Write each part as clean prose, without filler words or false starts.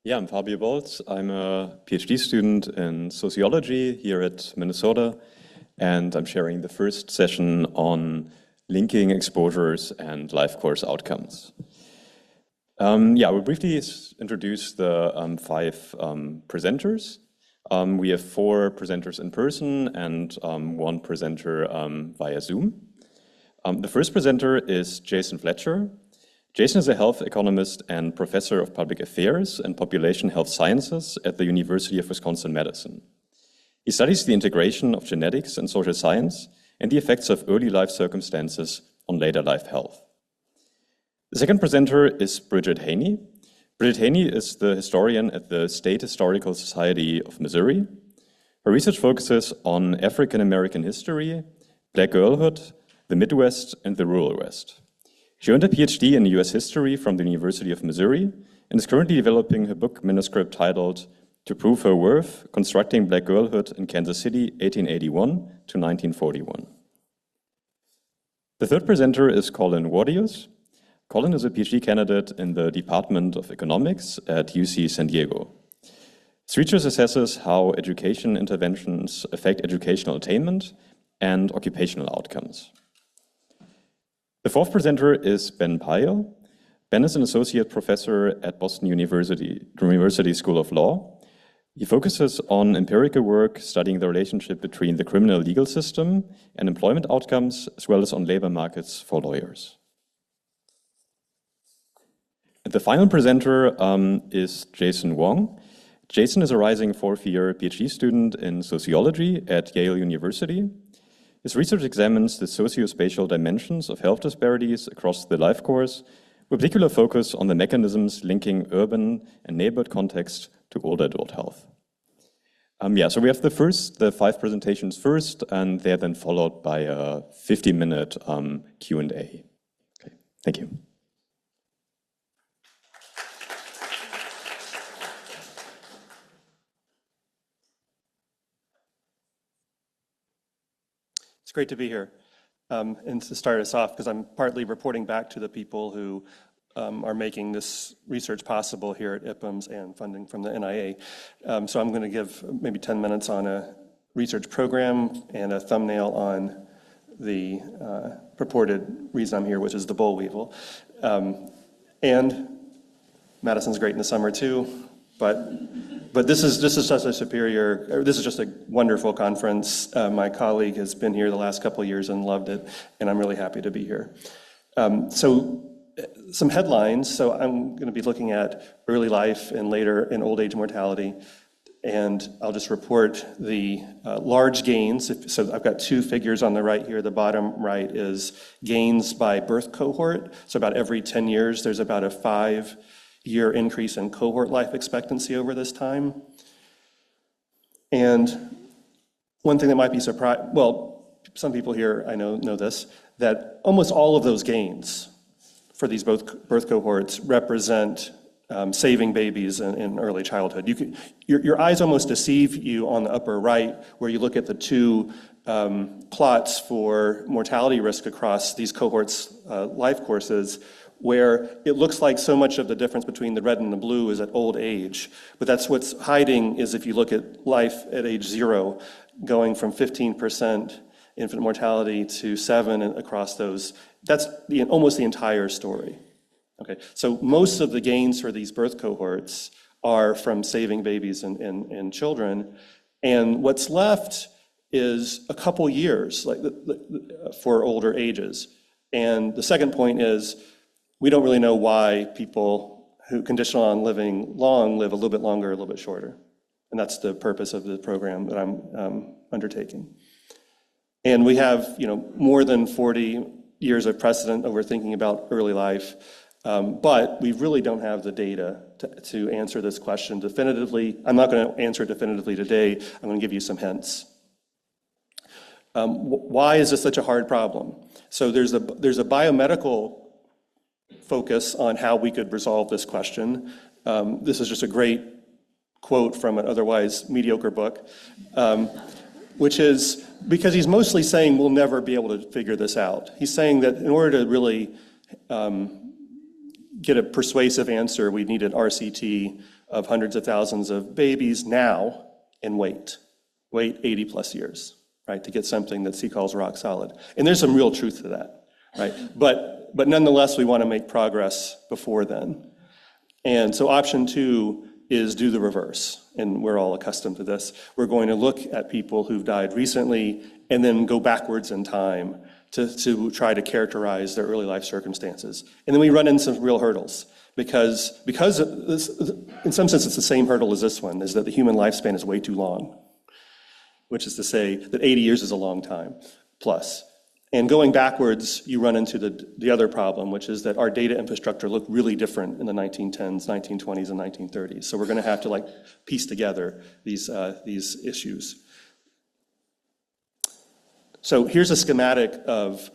Yeah, I'm Fabio Bolz. I'm a PhD student in sociology here at Minnesota, and I'm sharing the first session on linking exposures and life course outcomes. We'll briefly introduce the five presenters. We have 4 presenters in person and 1 presenter via Zoom. The first presenter is Jason Fletcher. Jason is a health economist and professor of public affairs and population health sciences at the University of Wisconsin-Madison. He studies the integration of genetics and social science and the effects of early life circumstances on later life health. The second presenter is Bridget Haney. Bridget Haney is the historian at the State Historical Society of Missouri. Her research focuses on African American history, Black girlhood, the Midwest, and the rural West. She earned a PhD in US history from the University of Missouri and is currently developing her book manuscript titled To Prove Her Worth, Constructing Black Girlhood in Kansas City, 1881 to 1941. The third presenter is Collin Wardius. Collin is a PhD candidate in the Department of Economics at UC San Diego. His research assesses how education interventions affect educational attainment and occupational outcomes. The fourth presenter is Ben Pyle. Ben is an associate professor at Boston University School of Law. He focuses on empirical work studying the relationship between the criminal legal system and employment outcomes, as well as on labor markets for lawyers. And the final presenter is Jason Wong. Jason is a rising 4th-year PhD student in sociology at Yale University. His research examines the socio-spatial dimensions of health disparities across the life course, with particular focus on the mechanisms linking urban and neighborhood context to older adult health. So we have the 5 presentations first, and they're then followed by a 50-minute Q&A. Okay, thank you. It's great to be here. And to start us off, because I'm partly reporting back to the people who are making this research possible here at IPUMS and funding from the NIA. So I'm going to give maybe 10 minutes on a research program and a thumbnail on the purported reason I'm here, which is the Boll Weevil. And Madison's great in the summer too, but this is just a wonderful conference. My colleague has been here the last couple of years and loved it, and I'm really happy to be here. So some headlines. So I'm going to be looking at early life and later in old age mortality, and I'll just report the large gains. So I've got 2 figures on the right here. The bottom right is gains by birth cohort. So about every 10 years, there's about a 5-year increase in cohort life expectancy over this time. And one thing that might be surprising, well, some people here I know this, that almost all of those gains for these both birth cohorts represent saving babies in early childhood. Your eyes almost deceive you on the upper right, where you look at the 2 plots for mortality risk across these cohorts' life courses, where it looks like so much of the difference between the red and the blue is at old age. But that's what's hiding is if you look at life at age 0, going from 15% infant mortality to 7% across those, that's almost the entire story. Okay, so most of the gains for these birth cohorts are from saving babies and children. And what's left is a couple years for older ages. And the second point is, we don't really know why people who conditional on living long live a little bit longer, a little bit shorter. And that's the purpose of the program that I'm undertaking. And we have more than 40 years of precedent over thinking about early life, but we really don't have the data to answer this question definitively. I'm not going to answer it definitively today. I'm going to give you some hints. Why is this such a hard problem? So there's a biomedical focus on how we could resolve this question. This is just a great quote from an otherwise mediocre book, which is, because he's mostly saying we'll never be able to figure this out. He's saying that in order to really get a persuasive answer, we need an RCT of hundreds of thousands of babies now and wait 80 plus years, right, to get something that he calls rock solid. And there's some real truth to that, right? But nonetheless, we want to make progress before then. And so option 2 is do the reverse, and we're all accustomed to this. We're going to look at people who've died recently and then go backwards in time to try to characterize their early life circumstances. And then we run into some real hurdles because this, in some sense, it's the same hurdle as this one, is that the human lifespan is way too long, which is to say that 80 years is a long time plus. And going backwards, you run into the other problem, which is that our data infrastructure looked really different in the 1910s, 1920s, and 1930s. So we're going to have to piece together these issues. So here's a schematic of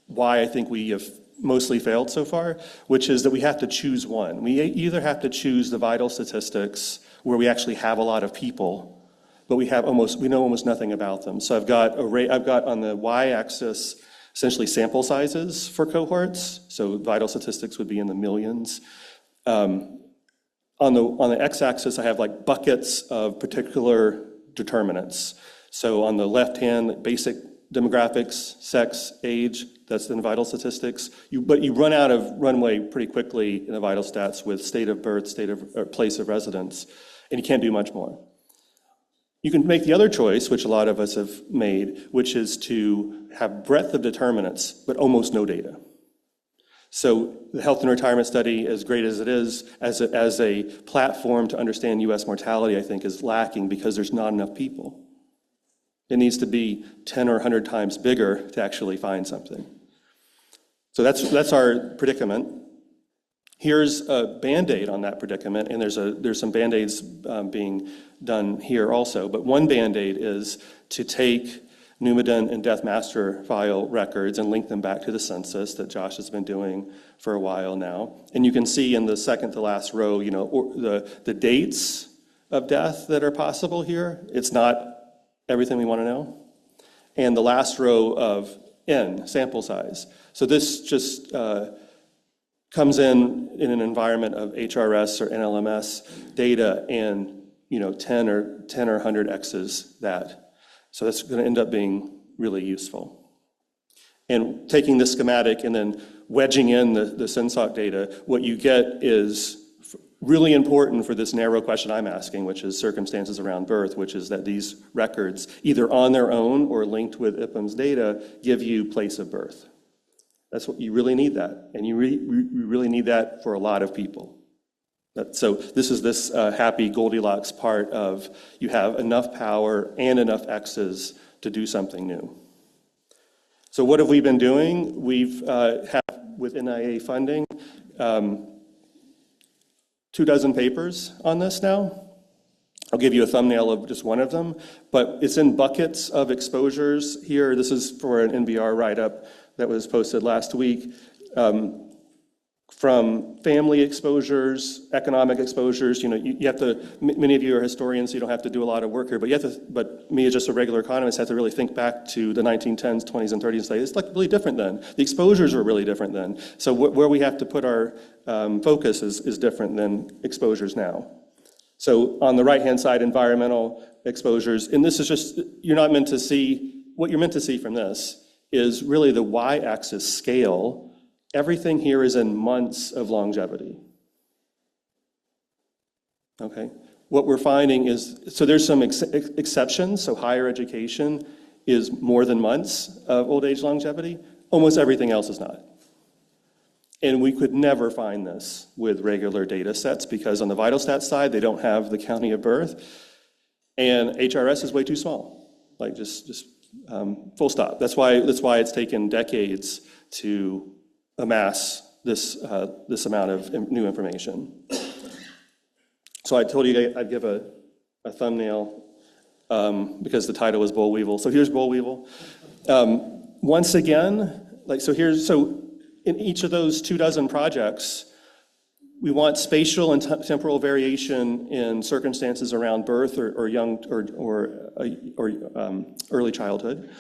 why I think we have mostly failed so far, which is that we have to choose one. We either have to choose the vital statistics where we actually have a lot of people, but we know almost nothing about them. So I've got on the y-axis essentially sample sizes for cohorts. So vital statistics would be in the millions. On the x-axis, I have buckets of particular determinants. So on the left hand, basic demographics, sex, age, that's in vital statistics. But you run out of runway pretty quickly in the vital stats with state of birth, place of residence, and you can't do much more. You can make the other choice, which a lot of us have made, which is to have breadth of determinants, but almost no data. So the health and retirement study, as great as it is, as a platform to understand US mortality, I think is lacking because there's not enough people. It needs to be 10 or 100 times bigger to actually find something. So that's our predicament. Here's a Band-Aid on that predicament, and there's some Band-Aids being done here also. But one Band-Aid is to take Numidin and Death Master file records and link them back to the census that Josh has been doing for a while now. And you can see in the second to last row, the dates of death that are possible here. It's not everything we want to know. And the last row of N, sample size. So this just comes in an environment of HRS or NLMS data and 10 or 100 X's that. So that's going to end up being really useful. And taking this schematic and then wedging in the SynSoc data, what you get is really important for this narrow question I'm asking, which is circumstances around birth, which is that these records, either on their own or linked with IPUMS data, give you place of birth. That's what you really need that, and you really need that for a lot of people. So this is this happy Goldilocks part of you have enough power and enough X's to do something new. So what have we been doing? We've have with NIA funding 24 papers on this now. I'll give you a thumbnail of just one of them, but it's in buckets of exposures here. This is for an NBR write-up that was posted last week. From family exposures, economic exposures, you have to, many of you are historians, so you don't have to do a lot of work here, but me as just a regular economist have to really think back to the 1910s, 20s, and 30s and say, it's really different then. The exposures were really different then. So where we have to put our focus is different than exposures now. So on the right-hand side, environmental exposures, and this is just, you're not meant to see, what you're meant to see from this is really the y-axis scale. Everything here is in months of longevity. Okay, what we're finding is, so there's some exceptions, so higher education is more than months of old age longevity. Almost everything else is not. And we could never find this with regular data sets because on the vital stats side, they don't have the county of birth, and HRS is way too small, just full stop. That's why it's taken decades to amass this amount of new information. So I told you I'd give a thumbnail because the title was Boll Weevil. So here's Boll Weevil. Once again, so in each of those 24 projects, we want spatial and temporal variation in circumstances around birth or young or early childhood.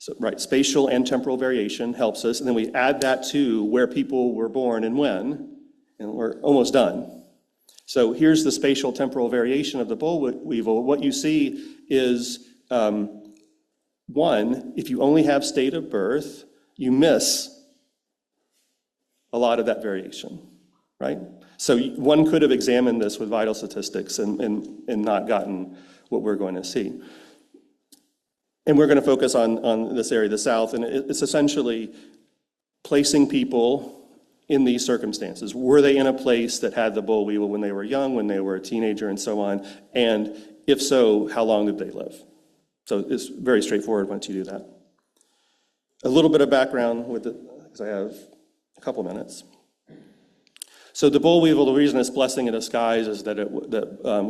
So, right, spatial and temporal variation helps us, and then we add that to where people were born and when, and we're almost done. So here's the spatial temporal variation of the boll weevil. What you see is, one, if you only have state of birth, you miss a lot of that variation, right? So one could have examined this with vital statistics and not gotten what we're going to see. And we're going to focus on this area, the South, and it's essentially placing people in these circumstances. Were they in a place that had the boll weevil when they were young, when they were a teenager, and so on? And if so, how long did they live? So it's very straightforward once you do that. A little bit of background with it, because I have a couple minutes. So the boll weevil, the reason it's blessing in disguise is that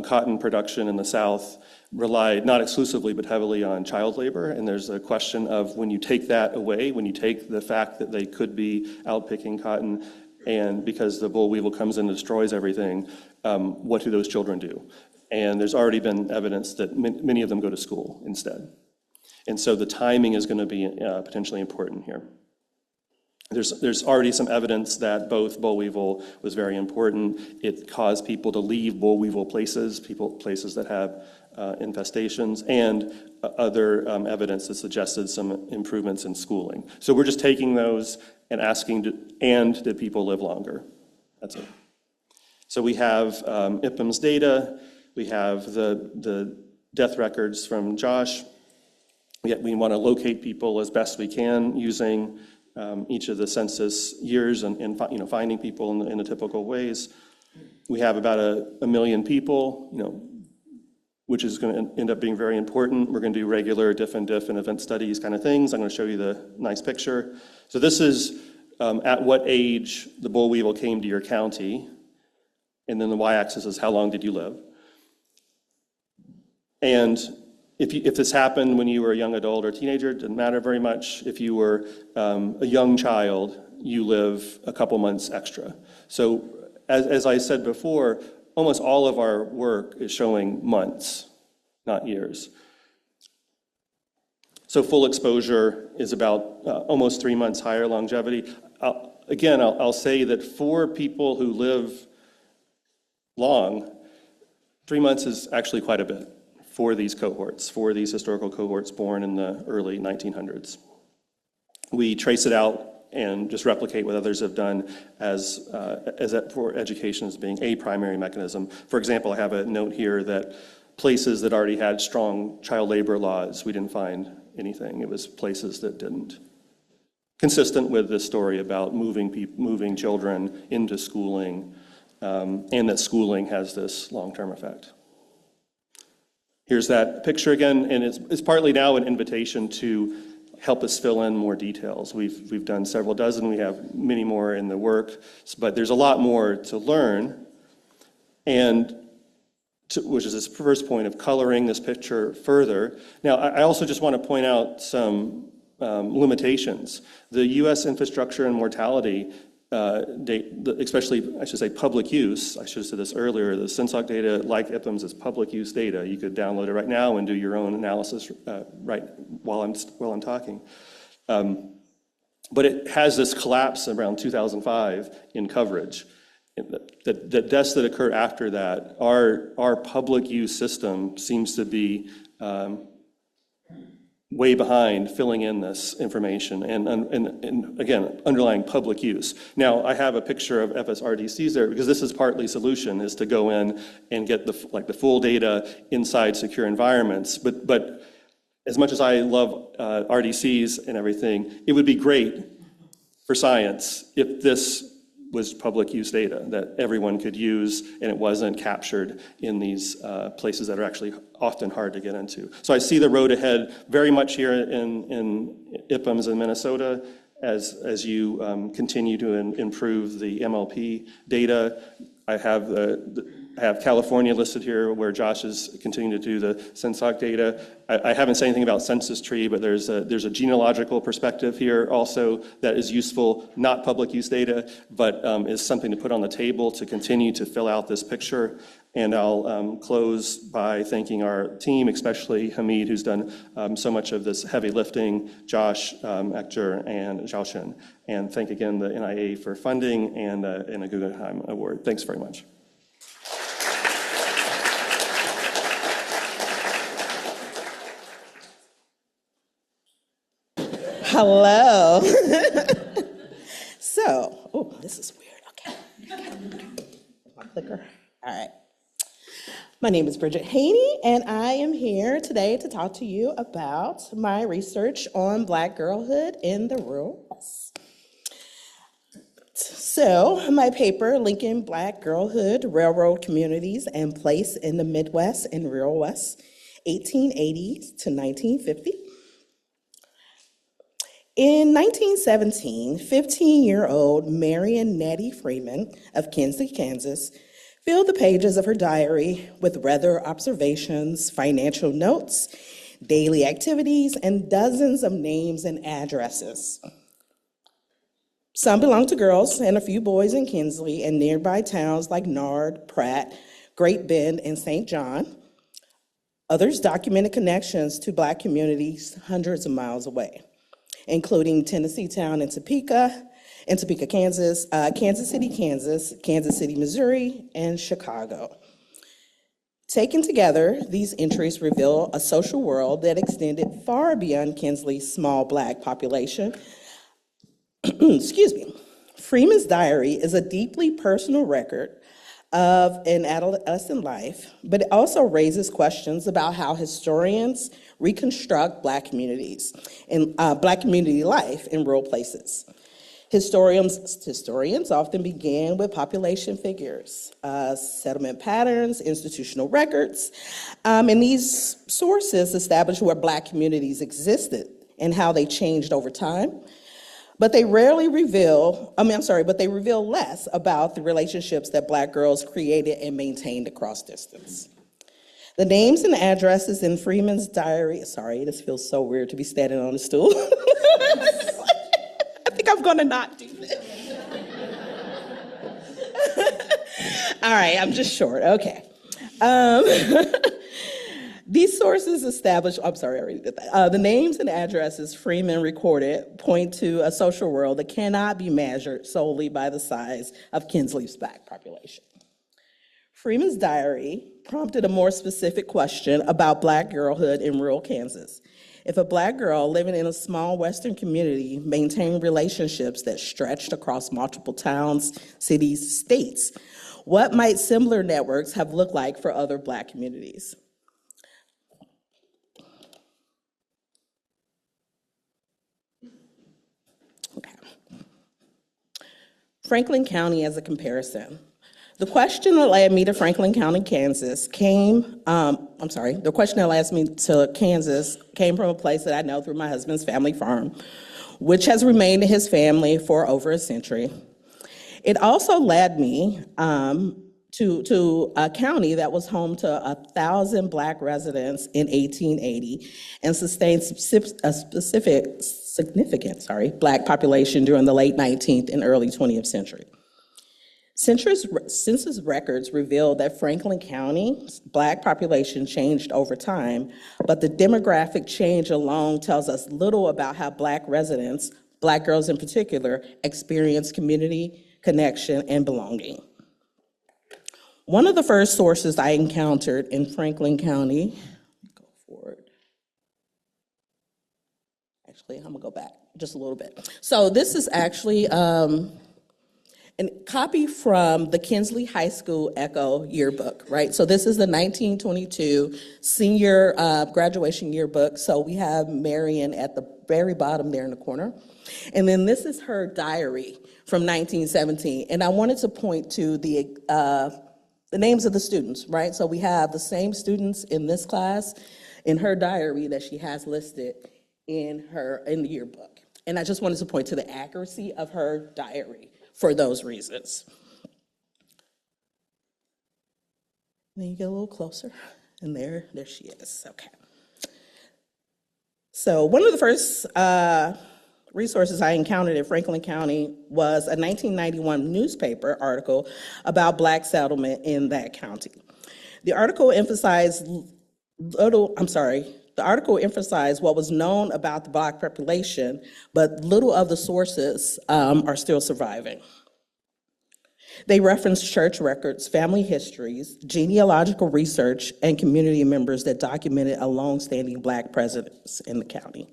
cotton production in the South relied not exclusively but heavily on child labor, and there's a question of when you take that away, when you take the fact that they could be out picking cotton, and because the boll weevil comes in and destroys everything, what do those children do? And there's already been evidence that many of them go to school instead. And so the timing is going to be potentially important here. There's already some evidence that both boll weevil was very important. It caused people to leave boll weevil places that have infestations, and other evidence that suggested some improvements in schooling. So we're just taking those and asking, did people live longer? That's it. So we have IPUMS data. We have the death records from Josh. We want to locate people as best we can using each of the census years and finding people in the typical ways. We have about a million people, which is going to end up being very important. We're going to do regular diff and event studies kind of things. I'm going to show you the nice picture. So this is at what age the boll weevil came to your county, and then the y-axis is how long did you live. And if this happened when you were a young adult or teenager, it didn't matter very much. If you were a young child, you live a couple months extra. So as I said before, almost all of our work is showing months, not years. So full exposure is about almost 3 months higher longevity. I'll say that for people who live long, 3 months is actually quite a bit for these cohorts, for these historical cohorts born in the early 1900s. We trace it out and just replicate what others have done as for education as being a primary mechanism. For example, I have a note here that places that already had strong child labor laws, we didn't find anything. It was places that didn't. Consistent with this story about moving children into schooling, and that schooling has this long-term effect. Here's that picture again, and it's partly now an invitation to help us fill in more details. We've done several dozen, we have many more in the work, but there's a lot more to learn, which is this first point of coloring this picture further. Now, I also just want to point out some limitations. The U.S. infrastructure and mortality especially, I should say, public use. I should have said this earlier. The Censoc data, like IPUMS, is public use data. You could download it right now and do your own analysis right while I'm talking. But it has this collapse around 2005 in coverage. The deaths that occur after that, our public use system seems to be way behind filling in this information and again, underlying public use. Now, I have a picture of FSRDCs there because this is partly solution, is to go in and get the full data inside secure environments. But as much as I love RDCs and everything, it would be great for science if this was public use data that everyone could use and it wasn't captured in these places that are actually often hard to get into. So I see the road ahead very much here in IPUMS in Minnesota as you continue to improve the MLP data. I have California listed here where Josh is continuing to do the Censoc data. I haven't said anything about census tree, but there's a genealogical perspective here also that is useful, not public use data, but is something to put on the table to continue to fill out this picture. And I'll close by thanking our team, especially Hamid, who's done so much of this heavy lifting, Josh, Ekger, and Xiaoshen. And thank again the NIA for funding and a Guggenheim Award. Thanks very much. Hello. So, oh, this is weird. Okay. My clicker. All right. My name is Bridget Haney, and I am here today to talk to you about my research on Black girlhood in the rural West. So, my paper, Linking Black Girlhood, Railroad Communities, and Place in the Midwest and Rural West, 1880 to 1950. In 1917, 15-year-old Marion Nettie Freeman of Kinsley, Kansas, filled the pages of her diary with weather observations, financial notes, daily activities, and dozens of names and addresses. Some belonged to girls and a few boys in Kinsley and nearby towns like Nard, Pratt, Great Bend, and St. John. Others documented connections to Black communities hundreds of miles away, including Tennessee Town in Topeka, Kansas, Kansas City, Kansas, Kansas City, Missouri, and Chicago. Taken together, these entries reveal a social world that extended far beyond Kinsley's small Black population. Excuse me. Freeman's diary is a deeply personal record of an adolescent life, but it also raises questions about how historians reconstruct Black communities and Black community life in rural places. Historians often begin with population figures, settlement patterns, institutional records, and these sources establish where Black communities existed and how they changed over time. But they reveal less about the relationships that Black girls created and maintained across distance. The names and addresses in Freeman's diary, sorry, this feels so weird to be standing on a stool. I think I'm gonna not do this. All right, I'm just short, okay. These sources establish, I'm sorry, I already did that. The names and addresses Freeman recorded point to a social world that cannot be measured solely by the size of Kinsley's Black population. Freeman's diary prompted a more specific question about Black girlhood in rural Kansas. If a Black girl living in a small Western community maintained relationships that stretched across multiple towns, cities, states, what might similar networks have looked like for other Black communities? Okay. Franklin County as a comparison. The question that led me to Franklin County, Kansas the question that led me to Kansas came from a place that I know through my husband's family farm, which has remained in his family for over a century. It also led me to a county that was home to 1,000 Black residents in 1880 and sustained a significant Black population during the late 19th and early 20th century. Census records reveal that Franklin County's Black population changed over time, but the demographic change alone tells us little about how Black residents, Black girls in particular, experience community, connection, and belonging. One of the first sources I encountered in Franklin County, go forward. Actually, I'm gonna go back just a little bit. So this is actually a copy from the Kinsley High School Echo yearbook, right? So this is the 1922 senior graduation yearbook. So we have Marion at the very bottom there in the corner. And then this is her diary from 1917. And I wanted to point to the names of the students, right? So we have the same students in this class in her diary that she has listed in the yearbook. And I just wanted to point to the accuracy of her diary for those reasons. And then you get a little closer, and there she is, okay. So one of the first resources I encountered in Franklin County was a 1991 newspaper article about Black settlement in that county. The article emphasized what was known about the Black population, but little of the sources are still surviving. They referenced church records, family histories, genealogical research, and community members that documented a long-standing Black presence in the county.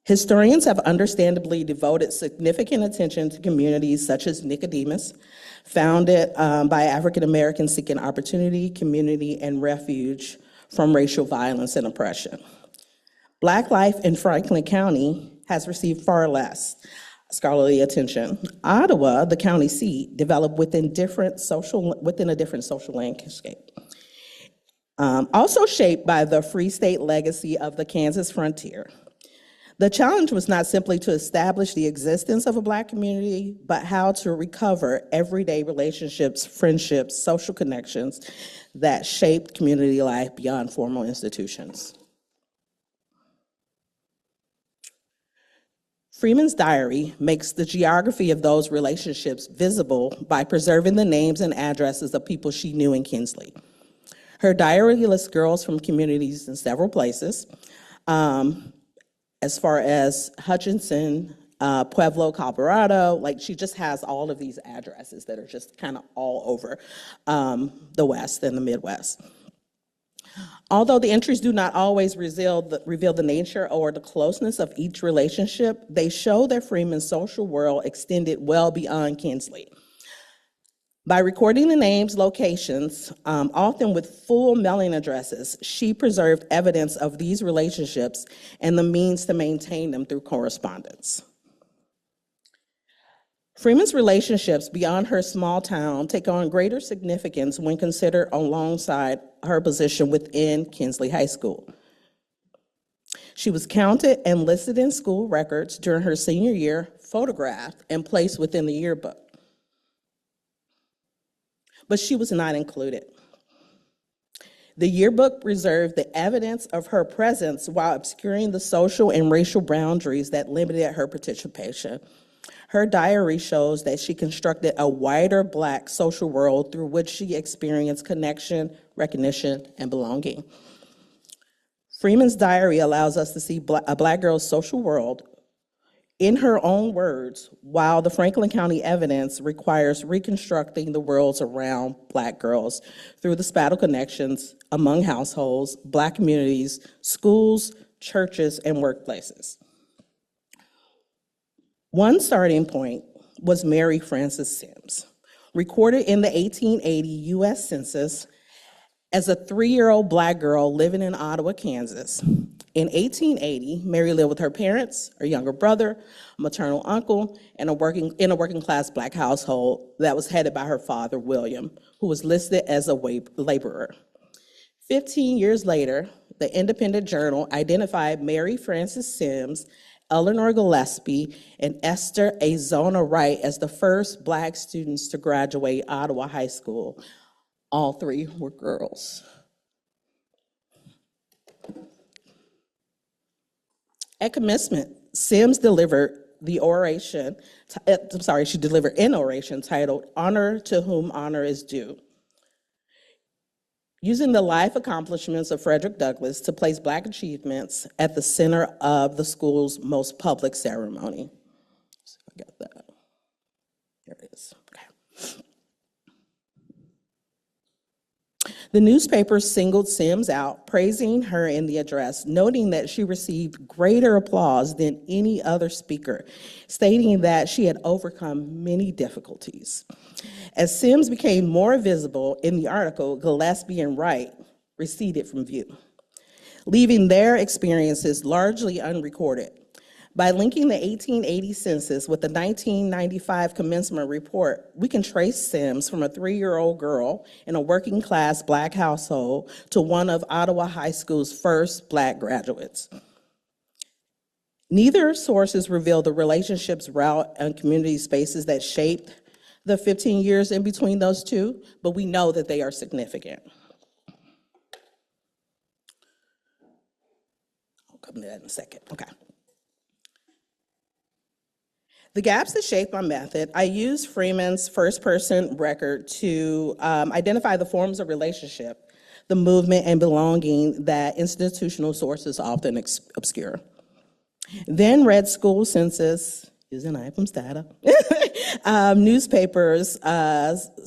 Historians have understandably devoted significant attention to communities such as Nicodemus, founded by African Americans seeking opportunity, community, and refuge from racial violence and oppression. Black life in Franklin County has received far less scholarly attention. Ottawa, the county seat, developed within a different social landscape. Also shaped by the Free State legacy of the Kansas frontier. The challenge was not simply to establish the existence of a Black community, but how to recover everyday relationships, friendships, social connections that shaped community life beyond formal institutions. Freeman's diary makes the geography of those relationships visible by preserving the names and addresses of people she knew in Kinsley. Her diary lists girls from communities in several places, as far as Hutchinson, Pueblo, Colorado. Like, she just has all of these addresses that are just kind of all over the West and the Midwest. Although the entries do not always reveal the nature or the closeness of each relationship, they show that Freeman's social world extended well beyond Kinsley. By recording the names, locations, often with full mailing addresses, she preserved evidence of these relationships and the means to maintain them through correspondence. Freeman's relationships beyond her small town take on greater significance when considered alongside her position within Kinsley High School. She was counted and listed in school records during her senior year, photographed, and placed within the yearbook. But she was not included. The yearbook preserved the evidence of her presence while obscuring the social and racial boundaries that limited her participation. Her diary shows that she constructed a wider Black social world through which she experienced connection, recognition, and belonging. Freeman's diary allows us to see a Black girl's social world in her own words, while the Franklin County evidence requires reconstructing the worlds around Black girls through the spatial connections among households, Black communities, schools, churches, and workplaces. One starting point was Mary Frances Sims, recorded in the 1880 U.S. Census as a 3-year-old Black girl living in Ottawa, Kansas. In 1880, Mary lived with her parents, her younger brother, a maternal uncle, and in a working class Black household that was headed by her father, William, who was listed as a laborer. 15 years later, the Independent Journal identified Mary Frances Sims, Eleanor Gillespie, and Esther Azona Wright as the first Black students to graduate Ottawa High School. All three were girls. At commencement, Sims delivered an oration titled "Honor to Whom Honor is Due," using the life accomplishments of Frederick Douglass to place Black achievements at the center of the school's most public ceremony. So I got that. There it is. Okay. The newspaper singled Sims out, praising her in the address, noting that she received greater applause than any other speaker, stating that she had overcome many difficulties. As Sims became more visible in the article, Gillespie and Wright receded from view, leaving their experiences largely unrecorded. By linking the 1880 census with the 1995 commencement report, we can trace Sims from a 3-year-old girl in a working class Black household to one of Ottawa High School's first Black graduates. Neither sources reveal the relationships, route, and community spaces that shaped the 15 years in between those two, but we know that they are significant. I'll come to that in a second. Okay. The gaps that shaped my method, I used Freeman's first-person record to identify the forms of relationship, the movement and belonging that institutional sources often obscure. Then read school census, using IPUMS data, newspapers,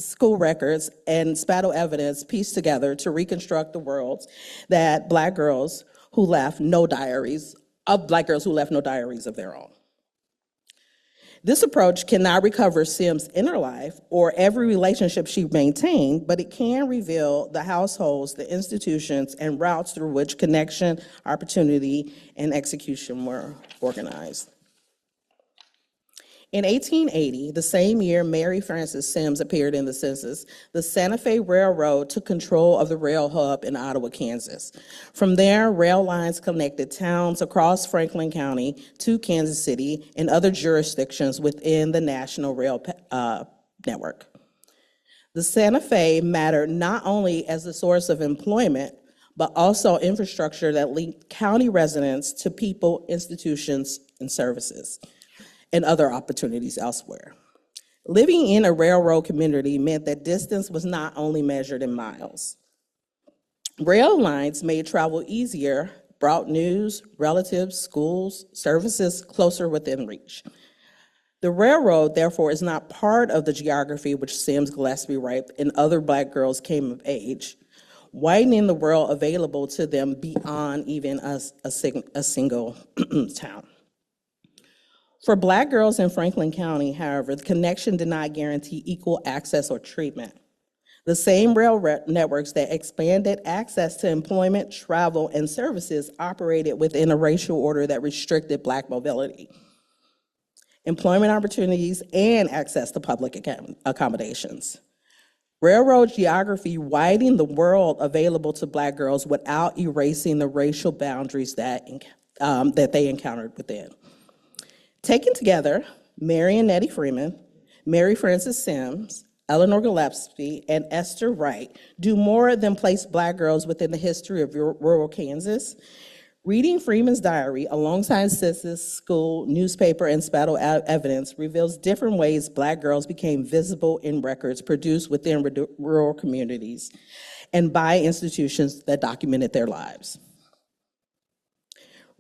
school records, and spatial evidence pieced together to reconstruct the worlds that Black girls who left no diaries of Black girls who left no diaries of their own. This approach cannot recover Sims' inner life or every relationship she maintained, but it can reveal the households, the institutions, and routes through which connection, opportunity, and execution were organized. In 1880, the same year Mary Frances Sims appeared in the census, the Santa Fe Railroad took control of the rail hub in Ottawa, Kansas. From there, rail lines connected towns across Franklin County to Kansas City and other jurisdictions within the National Rail Network. The Santa Fe mattered not only as a source of employment, but also infrastructure that linked county residents to people, institutions, and services, and other opportunities elsewhere. Living in a railroad community meant that distance was not only measured in miles. Rail lines made travel easier, brought news, relatives, schools, services closer within reach. The railroad, therefore, is not part of the geography which Sims, Gillespie, Wright, and other Black girls came of age, widening the world available to them beyond even a single town. For Black girls in Franklin County, however, the connection did not guarantee equal access or treatment. The same rail networks that expanded access to employment, travel, and services operated within a racial order that restricted Black mobility, employment opportunities, and access to public accommodations. Railroad geography widened the world available to Black girls without erasing the racial boundaries that they encountered within. Taken together, Mary and Nettie Freeman, Mary Frances Sims, Eleanor Gillespie, and Esther Wright do more than place Black girls within the history of rural Kansas. Reading Freeman's diary alongside census, school, newspaper, and spattle evidence reveals different ways Black girls became visible in records produced within rural communities and by institutions that documented their lives.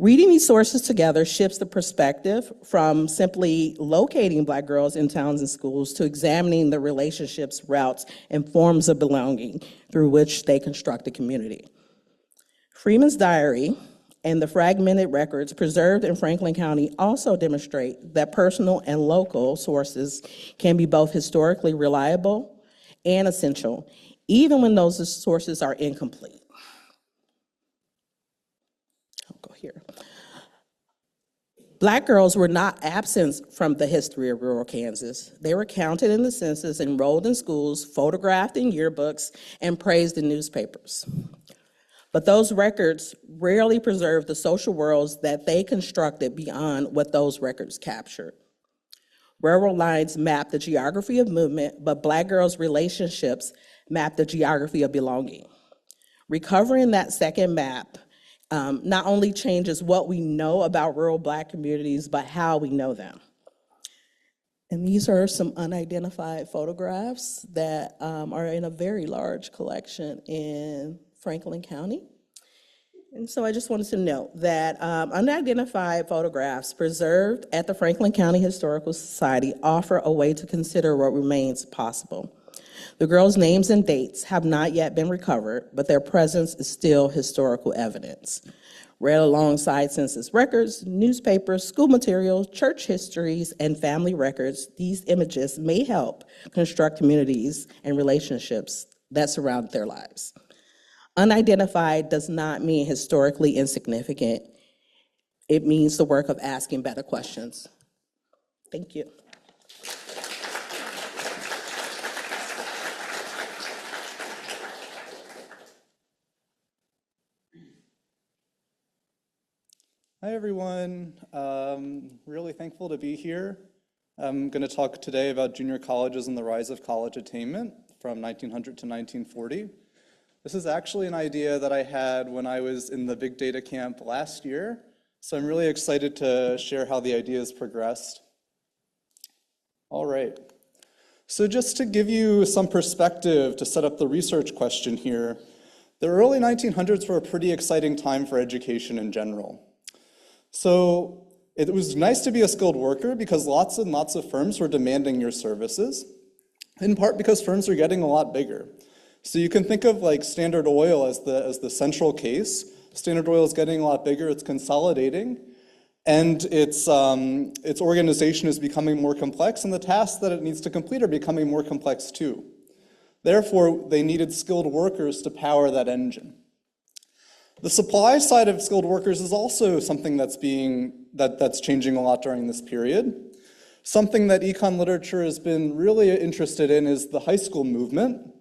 Reading these sources together shifts the perspective from simply locating Black girls in towns and schools to examining the relationships, routes, and forms of belonging through which they construct a community. Freeman's diary and the fragmented records preserved in Franklin County also demonstrate that personal and local sources can be both historically reliable and essential, even when those sources are incomplete. Here. Black girls were not absent from the history of rural Kansas. They were counted in the census, enrolled in schools, photographed in yearbooks, and praised in newspapers. But those records rarely preserved the social worlds that they constructed beyond what those records captured. Railroad lines mapped the geography of movement, but Black girls' relationships mapped the geography of belonging. Recovering that second map not only changes what we know about rural Black communities, but how we know them. And these are some unidentified photographs that are in a very large collection in Franklin County. And so I just wanted to note that unidentified photographs preserved at the Franklin County Historical Society offer a way to consider what remains possible. The girls' names and dates have not yet been recovered, but their presence is still historical evidence. Read alongside census records, newspapers, school materials, church histories, and family records, these images may help construct communities and relationships that surround their lives. Unidentified does not mean historically insignificant. It means the work of asking better questions. Thank you. Hi, everyone. Really thankful to be here. I'm going to talk today about junior colleges and the rise of college attainment from 1900 to 1940. This is actually an idea that I had when I was in the big data camp last year, so I'm really excited to share how the idea has progressed. All right. So just to give you some perspective to set up the research question here, the early 1900s were a pretty exciting time for education in general. So it was nice to be a skilled worker because lots and lots of firms were demanding your services, in part because firms are getting a lot bigger. So you can think of like Standard Oil as the central case. Standard Oil is getting a lot bigger, it's consolidating, And its organization is becoming more complex, and the tasks that it needs to complete are becoming more complex too. Therefore, they needed skilled workers to power that engine. The supply side of skilled workers is also something that's changing a lot during this period. Something that econ literature has been really interested in is the high school movement.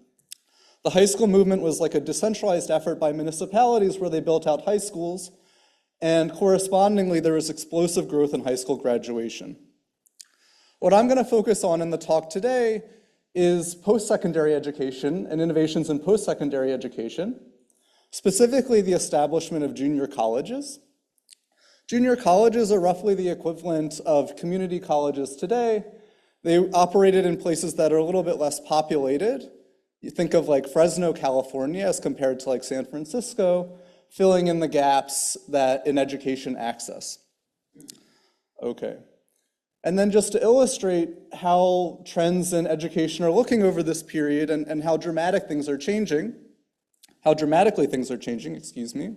The high school movement was like a decentralized effort by municipalities where they built out high schools, and correspondingly there was explosive growth in high school graduation. What I'm going to focus on in the talk today is post-secondary education and innovations in post-secondary education, specifically the establishment of junior colleges. Junior colleges are roughly the equivalent of community colleges today. They operated in places that are a little bit less populated. You think of like Fresno, California, as compared to like San Francisco, filling in the gaps that in education access. Okay. And then just to illustrate how trends in education are looking over this period and how dramatically things are changing, excuse me.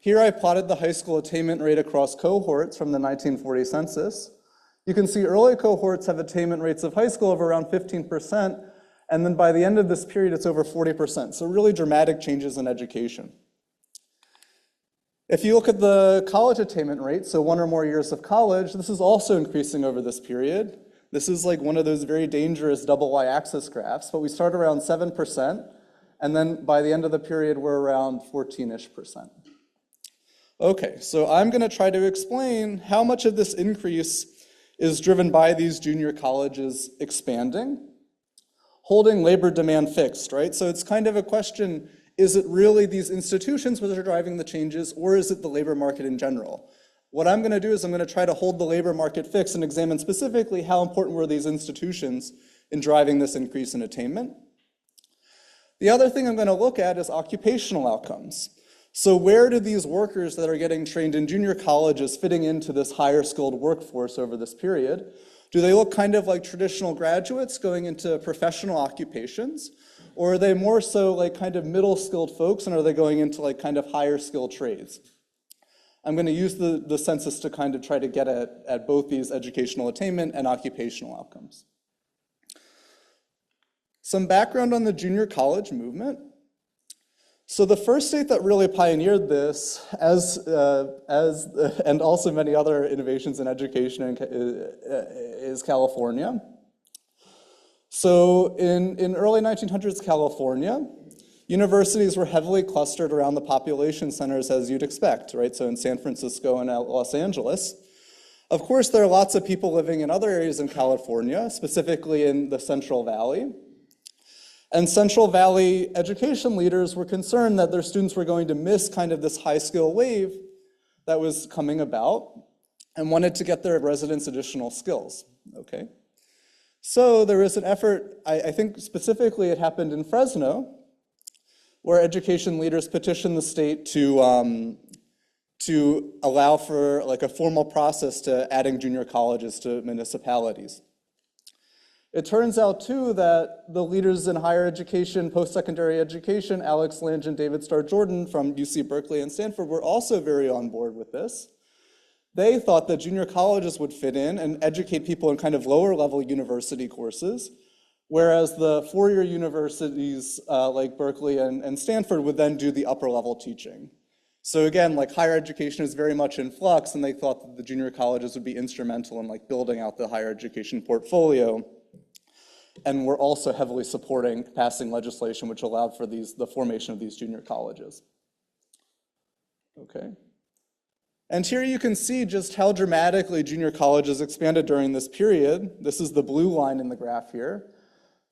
Here I plotted the high school attainment rate across cohorts from the 1940 census. You can see early cohorts have attainment rates of high school of around 15%, and then by the end of this period, it's over 40%. So really dramatic changes in education. If you look at the college attainment rate, so 1 or more years of college, this is also increasing over this period. This is like one of those very dangerous double y-axis graphs, but we start around 7%, and then by the end of the period, we're around 14-ish%. Okay, so I'm going to try to explain how much of this increase is driven by these junior colleges expanding, holding labor demand fixed, right? So it's kind of a question, is it really these institutions which are driving the changes, or is it the labor market in general? What I'm going to do is I'm going to try to hold the labor market fixed and examine specifically how important were these institutions in driving this increase in attainment. The other thing I'm going to look at is occupational outcomes. So where do these workers that are getting trained in junior colleges fitting into this higher skilled workforce over this period? Do they look kind of like traditional graduates going into professional occupations? Or are they more so like kind of middle skilled folks, and are they going into like kind of higher skilled trades? I'm going to use the census to kind of try to get at both these educational attainment and occupational outcomes. Some background on the junior college movement. So the first state that really pioneered this, and also many other innovations in education, is California. So in early 1900s California, universities were heavily clustered around the population centers, as you'd expect, right? So in San Francisco and Los Angeles. Of course, there are lots of people living in other areas in California, specifically in the Central Valley. And Central Valley education leaders were concerned that their students were going to miss kind of this high skill wave that was coming about and wanted to get their residents additional skills, okay? So there was an effort, I think specifically it happened in Fresno, where education leaders petitioned the state to allow for like a formal process to adding junior colleges to municipalities. It turns out too that the leaders in higher education, post-secondary education, Alex Lange and David Starr Jordan from UC Berkeley and Stanford were also very on board with this. They thought that junior colleges would fit in and educate people in kind of lower level university courses, whereas the four-year universities like Berkeley and Stanford would then do the upper level teaching. So again, like higher education is very much in flux, and they thought that the junior colleges would be instrumental in like building out the higher education portfolio. And we're also heavily supporting passing legislation which allowed for the formation of these junior colleges. Okay. And here you can see just how dramatically junior colleges expanded during this period. This is the blue line in the graph here.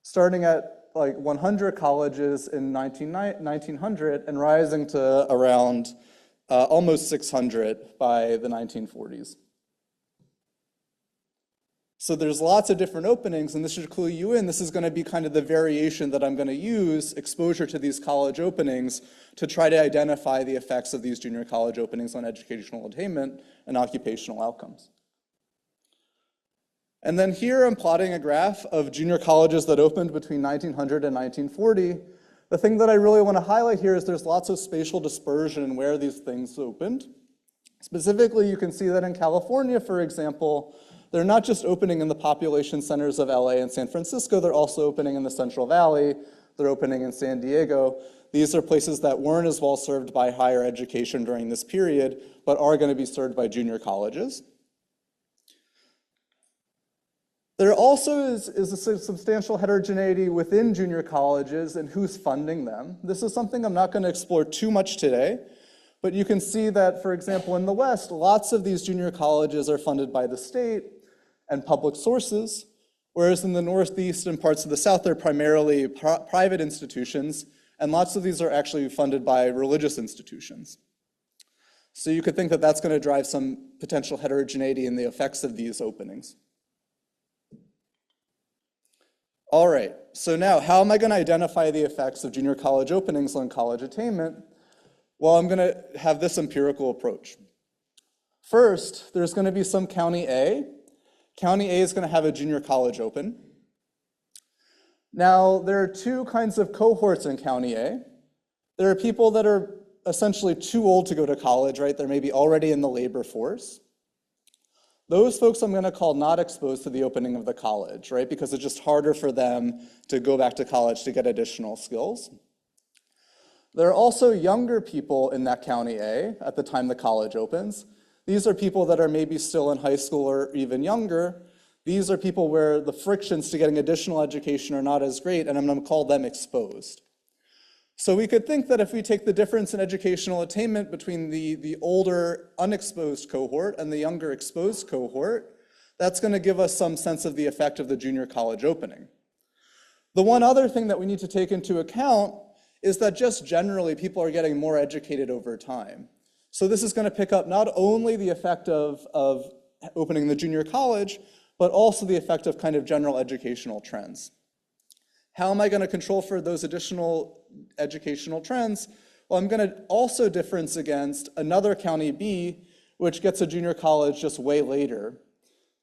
Starting at like 100 colleges in 1900 and rising to around almost 600 by the 1940s. So there's lots of different openings, and this should clue you in. This is going to be kind of the variation that I'm going to use, exposure to these college openings, to try to identify the effects of these junior college openings on educational attainment and occupational outcomes. And then here I'm plotting a graph of junior colleges that opened between 1900 and 1940. The thing that I really want to highlight here is there's lots of spatial dispersion in where these things opened. Specifically, you can see that in California, for example, they're not just opening in the population centers of LA and San Francisco, they're also opening in the Central Valley, they're opening in San Diego. These are places that weren't as well served by higher education during this period, but are going to be served by junior colleges. There also is a substantial heterogeneity within junior colleges and who's funding them. This is something I'm not going to explore too much today, but you can see that, for example, in the West, lots of these junior colleges are funded by the state and public sources, whereas in the Northeast and parts of the South, they're primarily private institutions, and lots of these are actually funded by religious institutions. So you could think that that's going to drive some potential heterogeneity in the effects of these openings. All right, so now how am I going to identify the effects of junior college openings on college attainment? Well, I'm going to have this empirical approach. First, there's going to be some County A. County A is going to have a junior college open. Now, there are two kinds of cohorts in County A. There are people that are essentially too old to go to college, right? They're maybe already in the labor force. Those folks I'm going to call not exposed to the opening of the college, right? Because it's just harder for them to go back to college to get additional skills. There are also younger people in that County A at the time the college opens. These are people that are maybe still in high school or even younger. These are people where the frictions to getting additional education are not as great, and I'm going to call them exposed. So we could think that if we take the difference in educational attainment between the older unexposed cohort and the younger exposed cohort, that's going to give us some sense of the effect of the junior college opening. The one other thing that we need to take into account is that just generally people are getting more educated over time. So this is going to pick up not only the effect of opening the junior college, but also the effect of kind of general educational trends. How am I going to control for those additional educational trends? Well, I'm going to also difference against another County B, which gets a junior college just way later,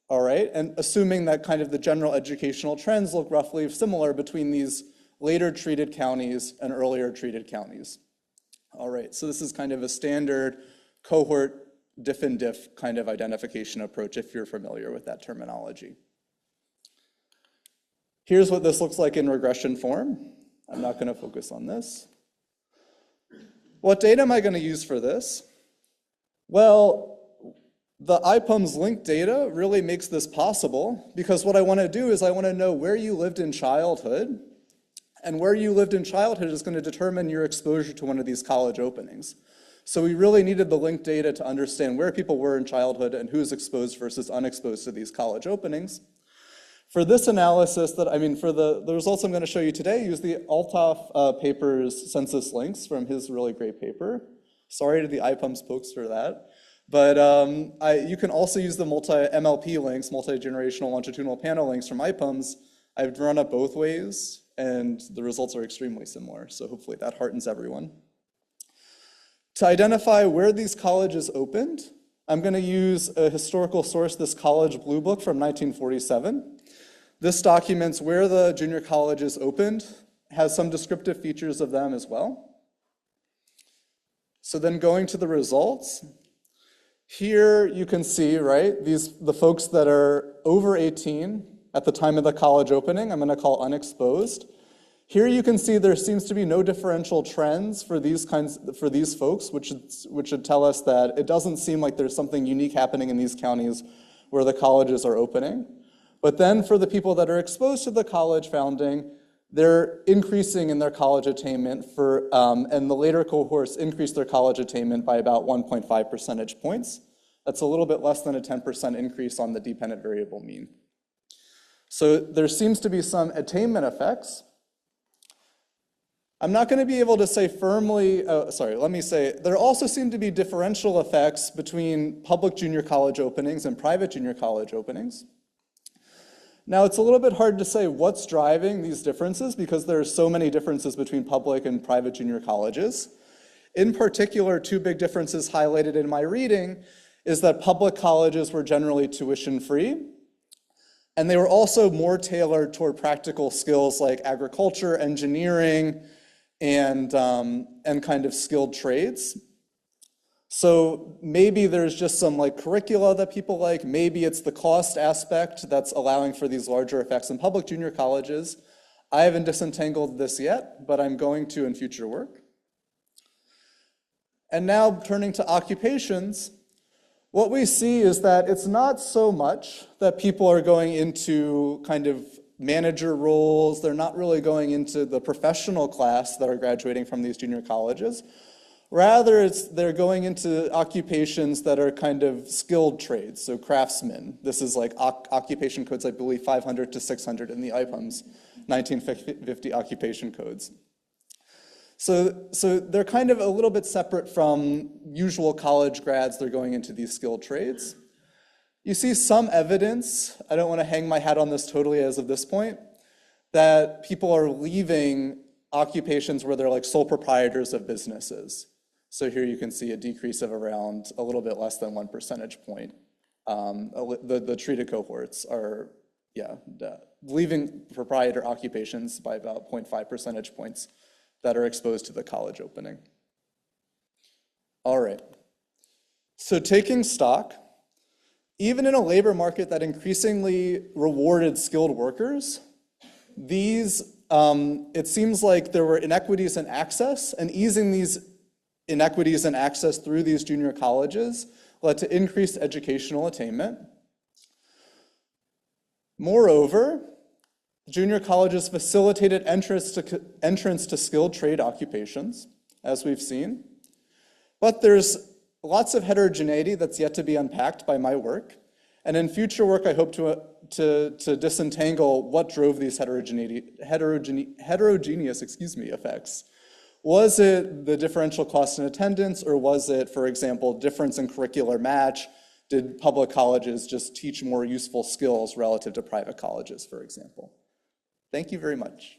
all right? And assuming that kind of the general educational trends look roughly similar between these later treated counties and earlier treated counties. All right, so this is kind of a standard cohort diff and diff kind of identification approach if you're familiar with that terminology. Here's what this looks like in regression form. I'm not going to focus on this. What data am I going to use for this? Well, the IPUMS linked data really makes this possible because what I want to do is I want to know where you lived in childhood, and where you lived in childhood is going to determine your exposure to one of these college openings. So we really needed the linked data to understand where people were in childhood and who's exposed versus unexposed to these college openings. For this analysis, for the results I'm going to show you today, use the Althoff paper's census links from his really great paper. Sorry to the IPUMS folks for that. But you can also use the multi-MLP links, multi-generational longitudinal panel links from IPUMS. I've run it both ways, and the results are extremely similar. So hopefully that heartens everyone. To identify where these colleges opened, I'm going to use a historical source, this College Blue Book from 1947. This documents where the junior colleges opened, has some descriptive features of them as well. So then going to the results, here you can see, right, the folks that are over 18 at the time of the college opening, I'm going to call unexposed. Here you can see there seems to be no differential trends for these folks, which should tell us that it doesn't seem like there's something unique happening in these counties where the colleges are opening. But then for the people that are exposed to the college founding, they're increasing in their college attainment and the later cohorts increase their college attainment by about 1.5 percentage points. That's a little bit less than a 10% increase on the dependent variable mean. So there seems to be some attainment effects. I'm not going to be able to say firmly, there also seem to be differential effects between public junior college openings and private junior college openings. Now, it's a little bit hard to say what's driving these differences because there are so many differences between public and private junior colleges. In particular, two big differences highlighted in my reading is that public colleges were generally tuition-free, and they were also more tailored toward practical skills like agriculture, engineering, and kind of skilled trades. So maybe there's just some like curricula that people like, maybe it's the cost aspect that's allowing for these larger effects in public junior colleges. I haven't disentangled this yet, but I'm going to in future work. And now turning to occupations, what we see is that it's not so much that people are going into kind of manager roles, they're not really going into the professional class that are graduating from these junior colleges. Rather, they're going into occupations that are kind of skilled trades, so craftsmen. This is like occupation codes, I believe, 500 to 600 in the IPUMS 1950 occupation codes. So they're kind of a little bit separate from usual college grads. They're going into these skilled trades. You see some evidence, I don't want to hang my hat on this totally as of this point, that people are leaving occupations where they're like sole proprietors of businesses. So here you can see a decrease of around a little bit less than 1 percentage point. The treated cohorts are, leaving proprietor occupations by about 0.5 percentage points that are exposed to the college opening. All right, so taking stock, even in a labor market that increasingly rewarded skilled workers, it seems like there were inequities in access, and easing these inequities in access through these junior colleges led to increased educational attainment. Moreover, junior colleges facilitated entrance to skilled trade occupations, as we've seen. But there's lots of heterogeneity that's yet to be unpacked by my work. And in future work, I hope to disentangle what drove these heterogeneous effects. Was it the differential cost in attendance, or was it, for example, difference in curricular match? Did public colleges just teach more useful skills relative to private colleges, for example? Thank you very much.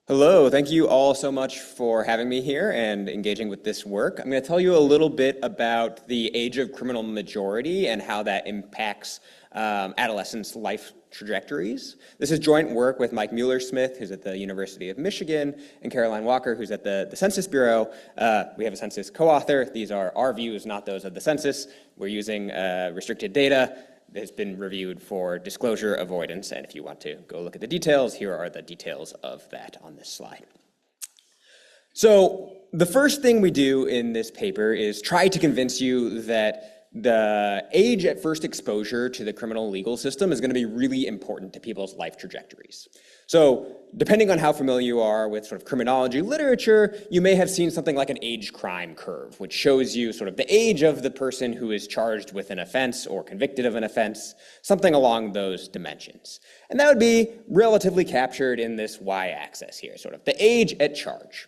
Hello, thank you all so much for having me here and engaging with this work. I'm going to tell you a little bit about the age of criminal majority and how that impacts adolescents' life trajectories. This is joint work with Mike Mueller-Smith, who's at the University of Michigan, and Caroline Walker, who's at the Census Bureau. We have a census co-author. These are our views, not those of the census. We're using restricted data that has been reviewed for disclosure avoidance, and if you want to go look at the details, here are the details of that on this slide. So the first thing we do in this paper is try to convince you that the age at first exposure to the criminal legal system is going to be really important to people's life trajectories. So depending on how familiar you are with sort of criminology literature, you may have seen something like an age crime curve, which shows you sort of the age of the person who is charged with an offense or convicted of an offense, something along those dimensions. And that would be relatively captured in this y-axis here, sort of the age at charge.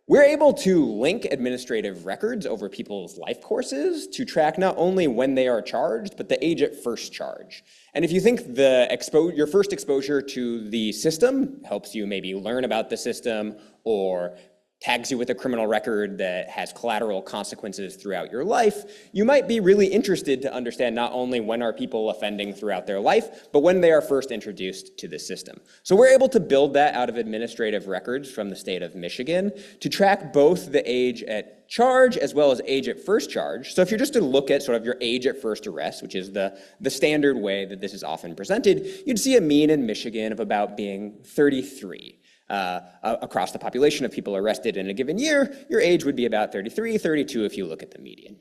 We're able to link administrative records over people's life courses to track not only when they are charged, but the age at first charge. And if you think your first exposure to the system helps you maybe learn about the system or tags you with a criminal record that has collateral consequences throughout your life, you might be really interested to understand not only when are people offending throughout their life, but when they are first introduced to the system. So we're able to build that out of administrative records from the state of Michigan to track both the age at charge as well as age at first charge. So if you're just to look at sort of your age at first arrest, which is the standard way that this is often presented, you'd see a mean in Michigan of about being 33. Across the population of people arrested in a given year, your age would be about 33, 32 if you look at the median.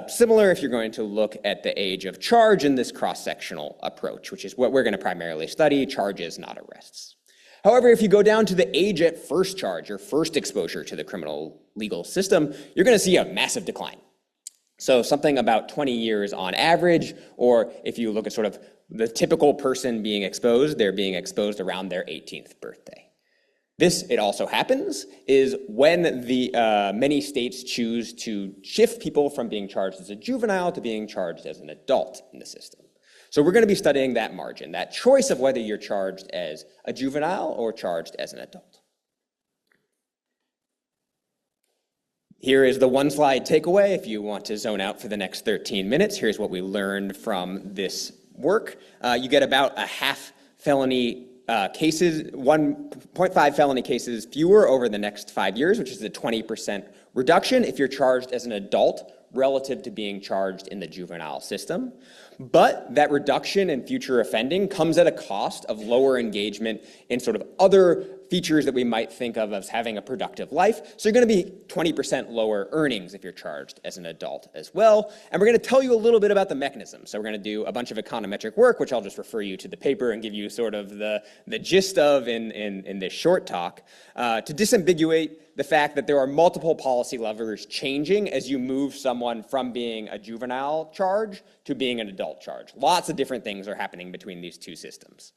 Similar if you're going to look at the age of charge in this cross-sectional approach, which is what we're going to primarily study, charges, not arrests. However, if you go down to the age at first charge, or first exposure to the criminal legal system, you're going to see a massive decline. So something about 20 years on average, or if you look at sort of the typical person being exposed, they're being exposed around their 18th birthday. This, it also happens, is when the many states choose to shift people from being charged as a juvenile to being charged as an adult in the system. So we're going to be studying that margin, that choice of whether you're charged as a juvenile or charged as an adult. Here is the one slide takeaway if you want to zone out for the next 13 minutes. Here's what we learned from this work. You get about a half felony cases, 1.5 felony cases fewer over the next 5 years, which is a 20% reduction if you're charged as an adult relative to being charged in the juvenile system. But that reduction in future offending comes at a cost of lower engagement in sort of other features that we might think of as having a productive life. So you're going to be 20% lower earnings if you're charged as an adult as well. And we're going to tell you a little bit about the mechanism. So we're going to do a bunch of econometric work, which I'll just refer you to the paper and give you sort of the gist of in this short talk, to disambiguate the fact that there are multiple policy levers changing as you move someone from being a juvenile charge to being an adult charge. Lots of different things are happening between these two systems.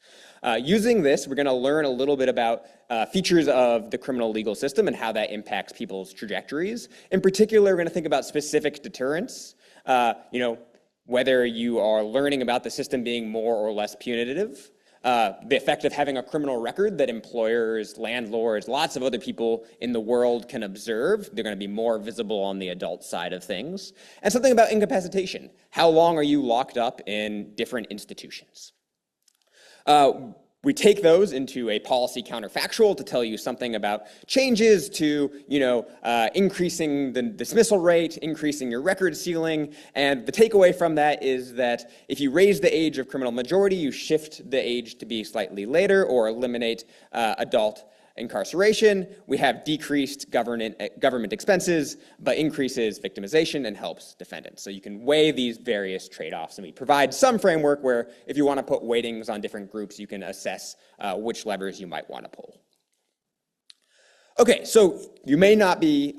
Using this, we're going to learn a little bit about features of the criminal legal system and how that impacts people's trajectories. In particular, we're going to think about specific deterrents, whether you are learning about the system being more or less punitive, the effect of having a criminal record that employers, landlords, lots of other people in the world can observe. They're going to be more visible on the adult side of things. And something about incapacitation. How long are you locked up in different institutions? We take those into a policy counterfactual to tell you something about changes to, increasing the dismissal rate, increasing your record ceiling. And the takeaway from that is that if you raise the age of criminal majority, you shift the age to be slightly later or eliminate adult incarceration. We have decreased government expenses, but increases victimization and helps defendants. So you can weigh these various trade-offs, and we provide some framework where if you want to put weightings on different groups, you can assess which levers you might want to pull. Okay, so you may not be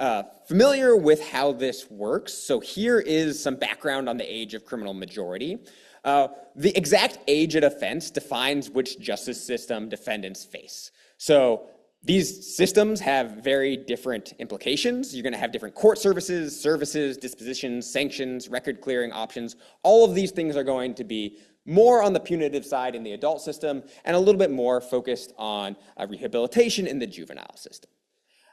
familiar with how this works. So here is some background on the age of criminal majority. The exact age at offense defines which justice system defendants face. So these systems have very different implications. You're going to have different court services, dispositions, sanctions, record clearing options. All of these things are going to be more on the punitive side in the adult system and a little bit more focused on rehabilitation in the juvenile system.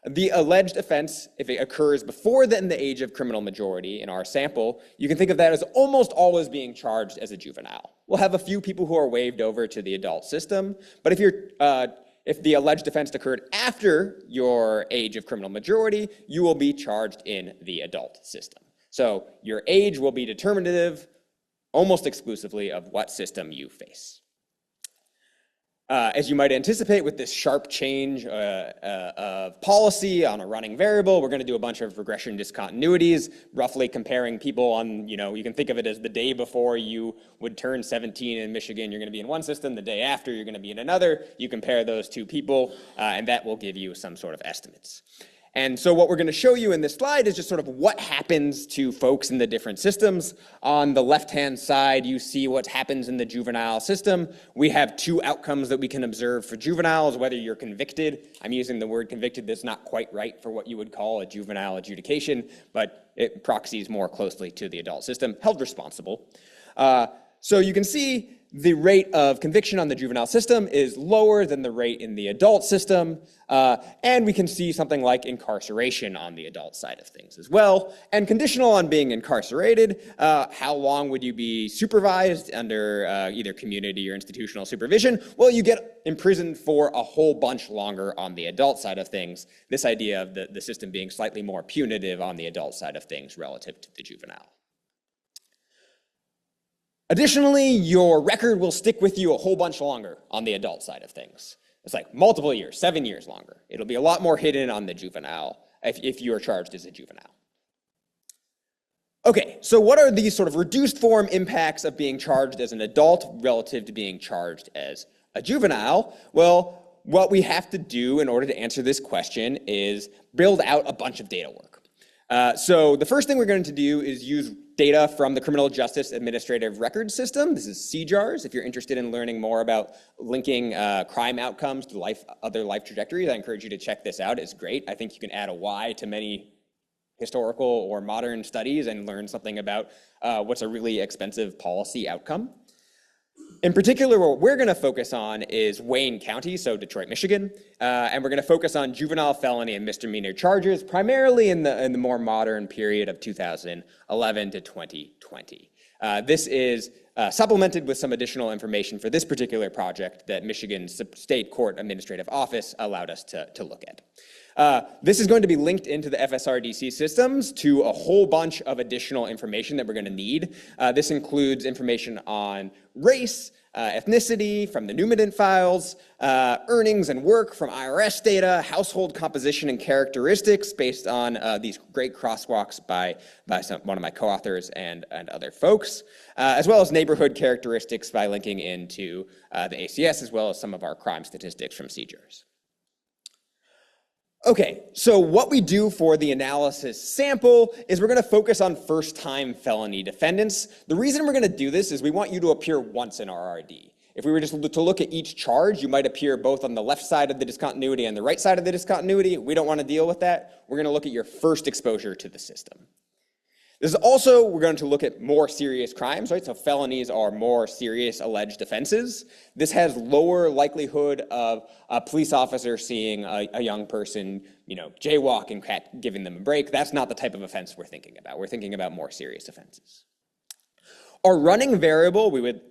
The alleged offense, if it occurs before then the age of criminal majority in our sample, you can think of that as almost always being charged as a juvenile. We'll have a few people who are waived over to the adult system, but if the alleged offense occurred after your age of criminal majority, you will be charged in the adult system. So your age will be determinative almost exclusively of what system you face. As you might anticipate with this sharp change of policy on a running variable, we're going to do a bunch of regression discontinuities, roughly comparing people on, you can think of it as the day before you would turn 17 in Michigan, you're going to be in one system, the day after you're going to be in another. You compare those two people, and that will give you some sort of estimates. And so what we're going to show you in this slide is just sort of what happens to folks in the different systems. On the left-hand side, you see what happens in the juvenile system. We have two outcomes that we can observe for juveniles, whether you're convicted. I'm using the word convicted. That's not quite right for what you would call a juvenile adjudication, but it proxies more closely to the adult system, held responsible. So you can see the rate of conviction on the juvenile system is lower than the rate in the adult system, and we can see something like incarceration on the adult side of things as well. And conditional on being incarcerated, how long would you be supervised under either community or institutional supervision? Well, you get imprisoned for a whole bunch longer on the adult side of things. This idea of the system being slightly more punitive on the adult side of things relative to the juvenile. Additionally, your record will stick with you a whole bunch longer on the adult side of things. It's like multiple years, 7 years longer. It'll be a lot more hidden on the juvenile if you are charged as a juvenile. Okay, so what are these sort of reduced form impacts of being charged as an adult relative to being charged as a juvenile? Well, what we have to do in order to answer this question is build out a bunch of data work. So the first thing we're going to do is use data from the Criminal Justice Administrative Records System. This is CJARS. If you're interested in learning more about linking crime outcomes to other life trajectories, I encourage you to check this out. It's great. I think you can add a Y to many historical or modern studies and learn something about what's a really expensive policy outcome. In particular, what we're going to focus on is Wayne County, so Detroit, Michigan, and we're going to focus on juvenile felony and misdemeanor charges, primarily in the more modern period of 2011 to 2020. This is supplemented with some additional information for this particular project that Michigan's State Court Administrative Office allowed us to look at. This is going to be linked into the FSRDC systems to a whole bunch of additional information that we're going to need. This includes information on race, ethnicity from the Numinant files, earnings and work from IRS data, household composition and characteristics based on these great crosswalks by one of my co-authors and other folks, as well as neighborhood characteristics by linking into the ACS, as well as some of our crime statistics from CJURs. Okay, so what we do for the analysis sample is we're going to focus on first-time felony defendants. The reason we're going to do this is we want you to appear once in our RD. If we were just to look at each charge, you might appear both on the left side of the discontinuity and the right side of the discontinuity. We don't want to deal with that. We're going to look at your first exposure to the system. This is also, we're going to look at more serious crimes, right? So felonies are more serious alleged offenses. This has lower likelihood of a police officer seeing a young person, jaywalk and giving them a break. That's not the type of offense we're thinking about. We're thinking about more serious offenses. Our running variable, we would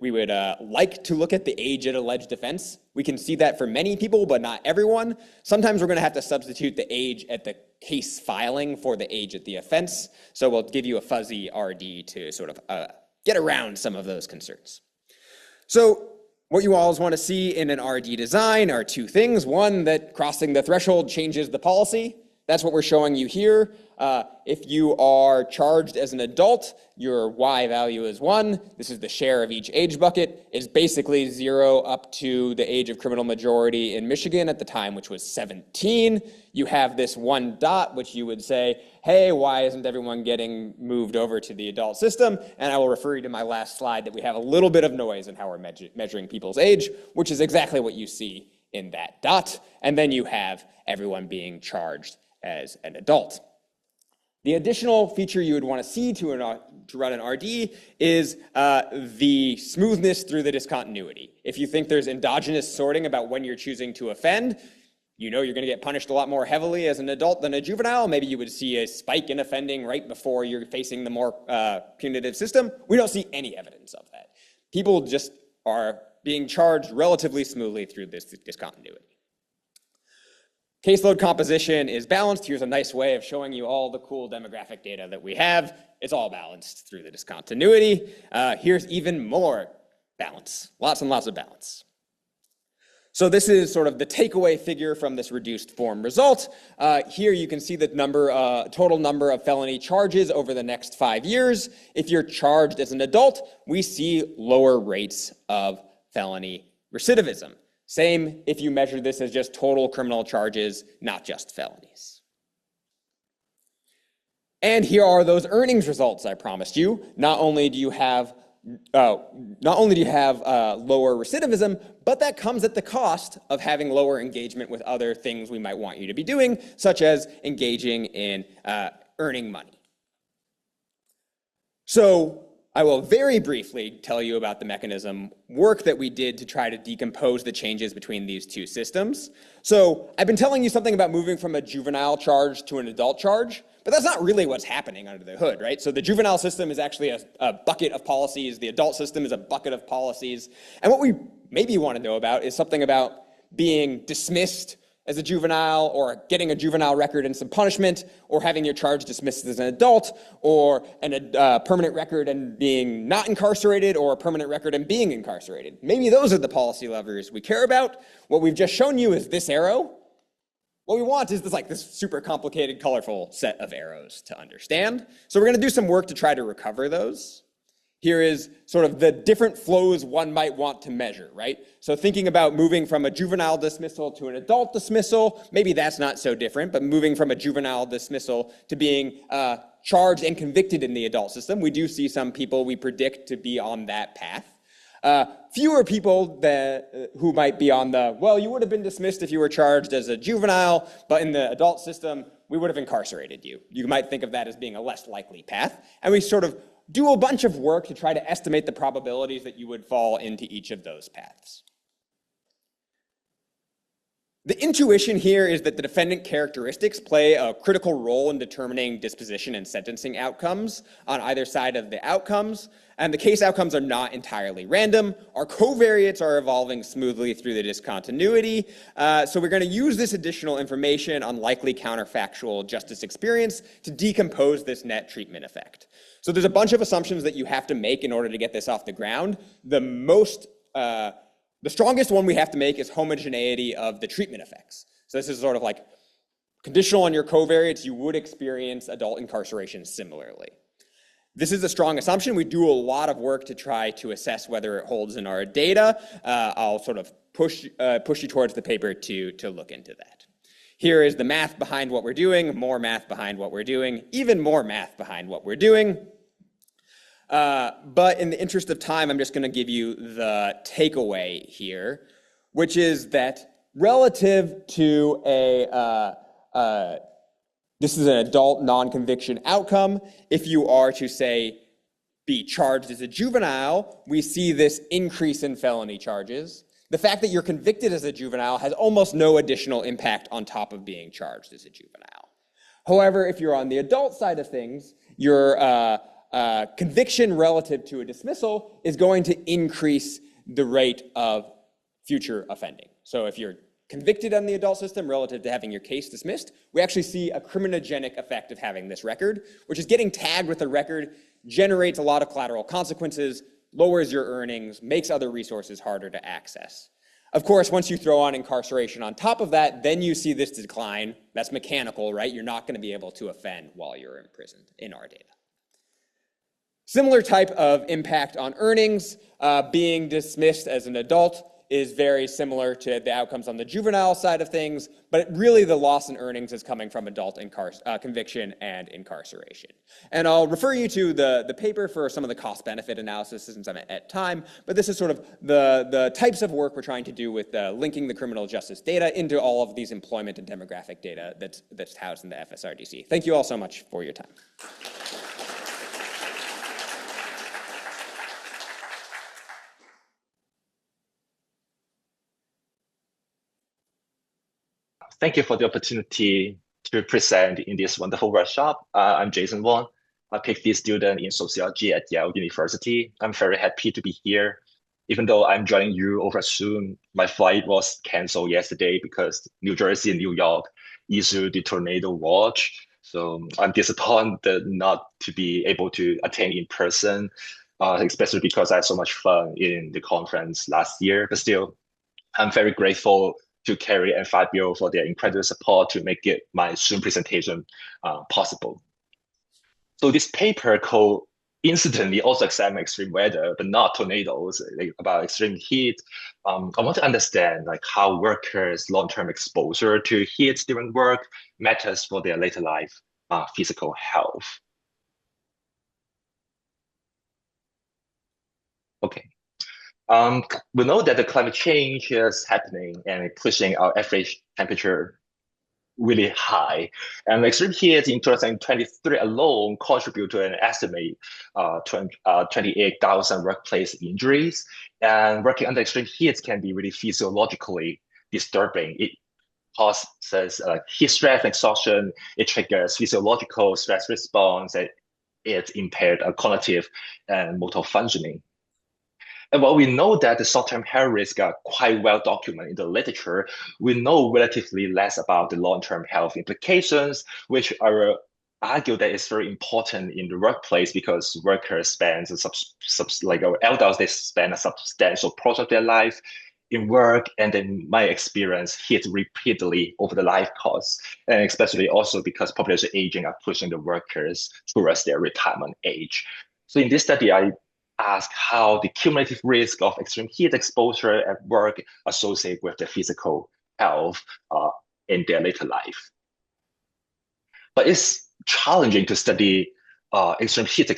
like to look at the age at alleged offense. We can see that for many people, but not everyone. Sometimes we're going to have to substitute the age at the case filing for the age at the offense. So we'll give you a fuzzy RD to sort of get around some of those concerns. So what you always want to see in an RD design are two things. One, that crossing the threshold changes the policy. That's what we're showing you here. If you are charged as an adult, your Y value is 1. This is the share of each age bucket. It's basically 0 up to the age of criminal majority in Michigan at the time, which was 17. You have this 1 dot, which you would say, hey, why isn't everyone getting moved over to the adult system? And I will refer you to my last slide that we have a little bit of noise in how we're measuring people's age, which is exactly what you see in that dot. And then you have everyone being charged as an adult. The additional feature you would want to see to run an RD is the smoothness through the discontinuity. If you think there's endogenous sorting about when you're choosing to offend, you're going to get punished a lot more heavily as an adult than a juvenile. Maybe you would see a spike in offending right before you're facing the more punitive system. We don't see any evidence of that. People just are being charged relatively smoothly through this discontinuity. Caseload composition is balanced. Here's a nice way of showing you all the cool demographic data that we have. It's all balanced through the discontinuity. Here's even more balance, lots and lots of balance. So this is sort of the takeaway figure from this reduced form result. Here you can see the total number of felony charges over the next 5 years. If you're charged as an adult, we see lower rates of felony recidivism. Same if you measure this as just total criminal charges, not just felonies. And here are those earnings results I promised you. Not only do you have lower recidivism, but that comes at the cost of having lower engagement with other things we might want you to be doing, such as engaging in earning money. So I will very briefly tell you about the mechanism work that we did to try to decompose the changes between these two systems. So I've been telling you something about moving from a juvenile charge to an adult charge, but that's not really what's happening under the hood, right? So the juvenile system is actually a bucket of policies. The adult system is a bucket of policies. And what we maybe want to know about is something about being dismissed as a juvenile, or getting a juvenile record and some punishment, or having your charge dismissed as an adult, or a permanent record and being not incarcerated, or a permanent record and being incarcerated. Maybe those are the policy levers we care about. What we've just shown you is this arrow. What we want is this super complicated, colorful set of arrows to understand. So we're going to do some work to try to recover those. Here is sort of the different flows one might want to measure, right? So thinking about moving from a juvenile dismissal to an adult dismissal, maybe that's not so different, but moving from a juvenile dismissal to being charged and convicted in the adult system, we do see some people we predict to be on that path. Fewer people who might be on you would have been dismissed if you were charged as a juvenile, but in the adult system, we would have incarcerated you. You might think of that as being a less likely path. And we sort of do a bunch of work to try to estimate the probabilities that you would fall into each of those paths. The intuition here is that the defendant characteristics play a critical role in determining disposition and sentencing outcomes on either side of the outcomes, and the case outcomes are not entirely random. Our covariates are evolving smoothly through the discontinuity, so we're going to use this additional information on likely counterfactual justice experience to decompose this net treatment effect. So there's a bunch of assumptions that you have to make in order to get this off the ground. The strongest one we have to make is homogeneity of the treatment effects. So this is sort of like conditional on your covariates, you would experience adult incarceration similarly. This is a strong assumption. We do a lot of work to try to assess whether it holds in our data. I'll sort of push you towards the paper to look into that. Here is the math behind what we're doing, more math behind what we're doing, even more math behind what we're doing. But in the interest of time, I'm just going to give you the takeaway here, which is that relative to this is an adult non-conviction outcome. If you are to, say, be charged as a juvenile, we see this increase in felony charges. The fact that you're convicted as a juvenile has almost no additional impact on top of being charged as a juvenile. However, if you're on the adult side of things, your conviction relative to a dismissal is going to increase the rate of future offending. So if you're convicted on the adult system relative to having your case dismissed, we actually see a criminogenic effect of having this record, which is getting tagged with a record, generates a lot of collateral consequences, lowers your earnings, makes other resources harder to access. Of course, once you throw on incarceration on top of that, then you see this decline. That's mechanical, right? You're not going to be able to offend while you're imprisoned in our data. Similar type of impact on earnings, being dismissed as an adult is very similar to the outcomes on the juvenile side of things, but really the loss in earnings is coming from adult conviction and incarceration. And I'll refer you to the paper for some of the cost-benefit analysis since I'm at time, but this is sort of the types of work we're trying to do with linking the criminal justice data into all of these employment and demographic data that's housed in the FSRDC. Thank you all so much for your time. Thank you for the opportunity to present in this wonderful workshop. I'm Jason Wong, a PhD student in sociology at Yale University. I'm very happy to be here. Even though I'm joining you over Zoom, my flight was canceled yesterday because New Jersey and New York issued the tornado watch. So I'm disappointed not to be able to attend in person, especially because I had so much fun in the conference last year. But still, I'm very grateful to Carrie and Fabio for their incredible support to make my Zoom presentation possible. So this paper coincidentally also examines extreme weather, but not tornadoes, about extreme heat. I want to understand how workers' long-term exposure to heat during work matters for their later life physical health. Okay. We know that the climate change is happening and pushing our average temperature really high. And extreme heat in 2023 alone contribute to an estimate 28,000 workplace injuries. And working under extreme heat can be really physiologically disturbing. It causes heat stress and exhaustion. It triggers physiological stress response. And it impaired cognitive and motor functioning. And while we know that the short-term health risks are quite well documented in the literature, we know relatively less about the long-term health implications, which I will argue that is very important in the workplace because workers spend, adults, they spend a substantial portion of their life in work, and they might experience heat repeatedly over the life course, and especially also because population aging are pushing the workers towards their retirement age. So in this study, I ask how the cumulative risk of extreme heat exposure at work associate with their physical health in their later life. But it's challenging to study extreme heat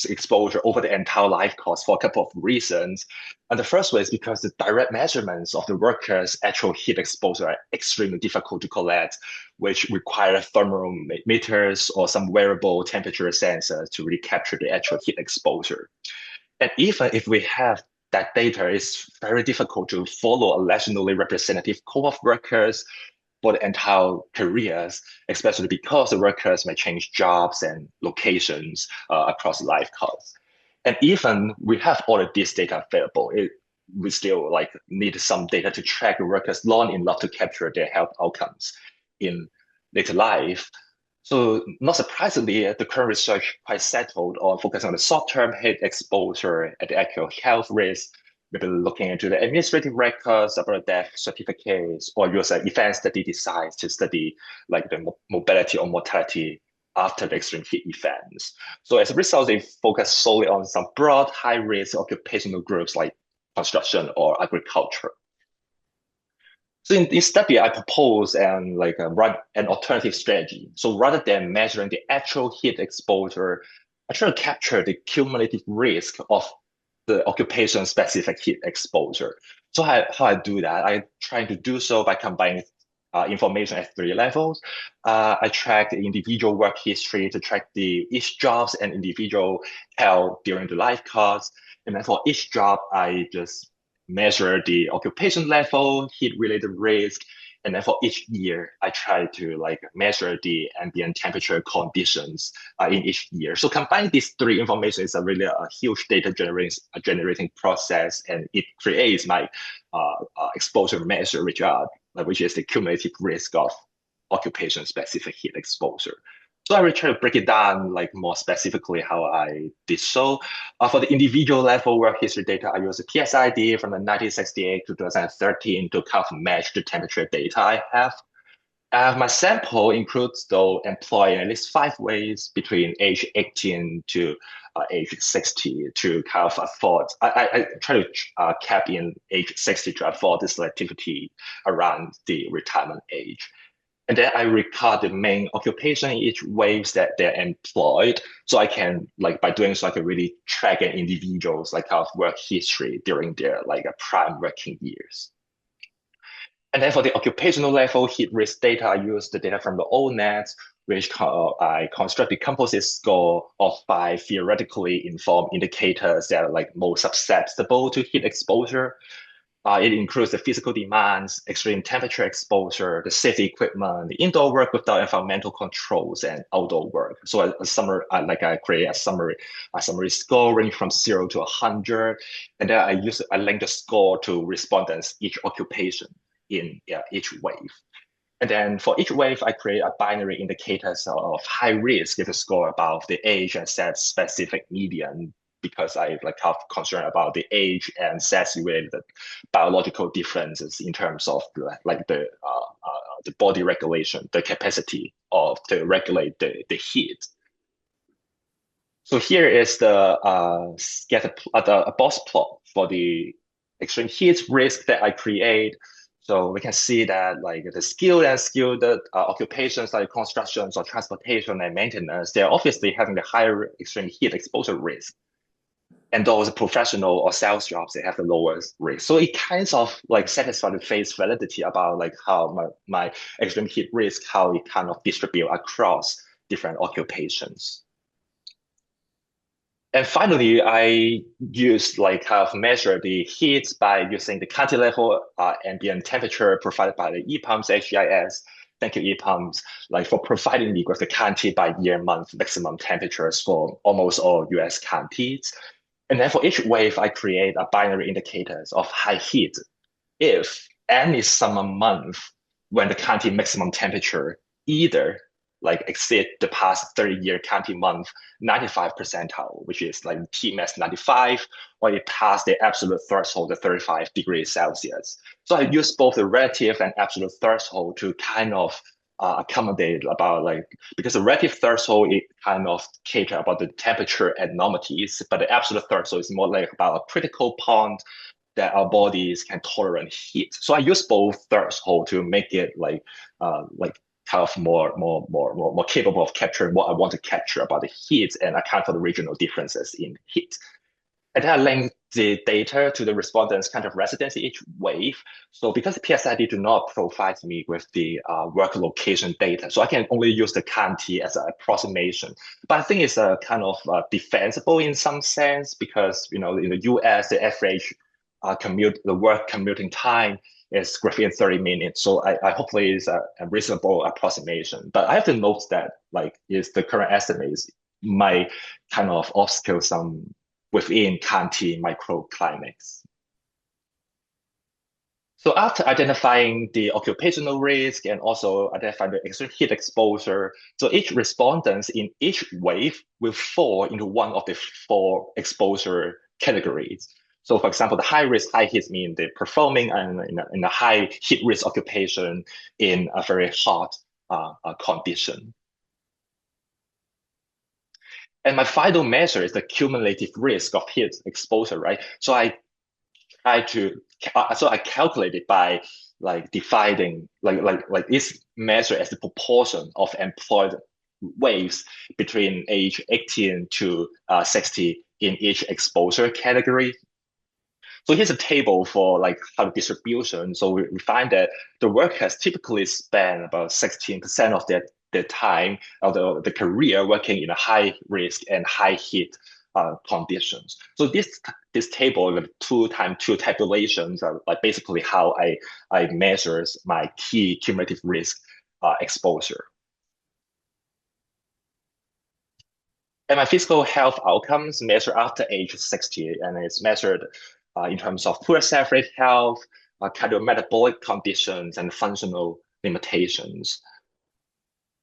exposure over the entire life course for a couple of reasons. And the first way is because the direct measurements of the workers' actual heat exposure are extremely difficult to collect, which require thermometers or some wearable temperature sensors to really capture the actual heat exposure. And even if we have that data is very difficult to follow a nationally representative cohort of workers for the entire careers, especially because the workers may change jobs and locations across life course. And even we have all of this data available, we still need some data to track the workers long enough to capture their health outcomes in later life. So not surprisingly, the current research quite settled on focusing on the short-term heat exposure and the actual health risk. Maybe looking into the administrative records about death certificates, or use an event study designs to study the mobility or mortality after the extreme heat events. So as a result, they focus solely on some broad high-risk occupational groups like construction or agriculture. So in this study, I propose an alternative strategy. So rather than measuring the actual heat exposure, I try to capture the cumulative risk of the occupation-specific heat exposure. So how I do that? I try to do so by combining information at 3 levels. I track the individual work history to track each jobs and individual health during the life course. And then for each job, I just measure the occupation level, heat-related risk, and then for each year, I try to measure the ambient temperature conditions in each year. So combining these 3 information is a huge data generating process, and it creates my exposure measure, which is the cumulative risk of occupation-specific heat exposure. So I will try to break it down more specifically how I did so. For the individual level work history data, I use the PSID from the 1968 to 2013 to kind of match the temperature data I have. My sample includes those employed in at least 5 ways between age 18 to age 60 to kind of afford. I try to cap in age 60 to afford the selectivity around the retirement age. And then I record the main occupation in each waves that they're employed. So I can, by doing so, I can really track an individual's kind of work history during their prime working years. And then for the occupational level heat risk data, I use the data from the ONET, which I construct the composite score of 5 theoretically informed indicators that are most susceptible to heat exposure. It includes the physical demands, extreme temperature exposure, the safety equipment, the indoor work without environmental controls, and outdoor work. So I create a summary score ranging from 0 to 100, and then I link the score to respondents each occupation in each wave. And then for each wave, I create a binary indicators of high risk with a score above the age and sex specific median, because I have concern about the age and sex-related biological differences in terms of the body regulation, the capacity to regulate the heat. So here is the box plot for the extreme heat risk that I create. So we can see that the skilled and skilled occupations like construction or transportation and maintenance, they're obviously having the higher extreme heat exposure risk. And those professional or sales jobs, they have the lowest risk. So it kind of satisfies the face validity about how my extreme heat risk, how it kind of distribute across different occupations. And finally, I use measure the heat by using the county level ambient temperature provided by the IPUMS HGIS. Thank you, IPUMS, for providing me with the county by year month maximum temperatures for almost all US counties. And then for each wave, I create a binary indicators of high heat if any summer month when the county maximum temperature either exceed the past 30-year county month 95 percentile, which is Tmax 95, or it passed the absolute threshold of 35 degrees Celsius. So I use both the relative and absolute threshold to kind of accommodate about because the relative threshold, it kind of cater about the temperature abnormalities, but the absolute threshold is more about a critical point that our bodies can tolerate heat. So I use both threshold to make it kind of more capable of capturing what I want to capture about the heat and account for the regional differences in heat. And then I link the data to the respondents' kind of residence in each wave. So because the PSID do not provide me with the work location data, so I can only use the county as an approximation. But I think it's kind of defensible in some sense because in the US, the average the work commuting time is within 30 minutes. So I hopefully it's a reasonable approximation. But I have to note that like is the current estimates might kind of obscure some within county microclimates. So after identifying the occupational risk and also identifying the extreme heat exposure, so each respondent in each wave will fall into one of the 4 exposure categories. So for example, the high risk, high heat mean they're performing in a high heat risk occupation in a very hot condition. And my final measure is the cumulative risk of heat exposure, right? So I calculated by like dividing like this measure as the proportion of employed waves between age 18 to 60 in each exposure category. So here's a table for like how the distribution. So we find that the workers typically spend about 16% of their time of the career working in a high risk and high heat conditions. So this table, the 2x2 tabulations, are like basically how I measures my key cumulative risk exposure. And my physical health outcomes measured after age 60, and it's measured in terms of poor self-rate health, cardiometabolic conditions, and functional limitations.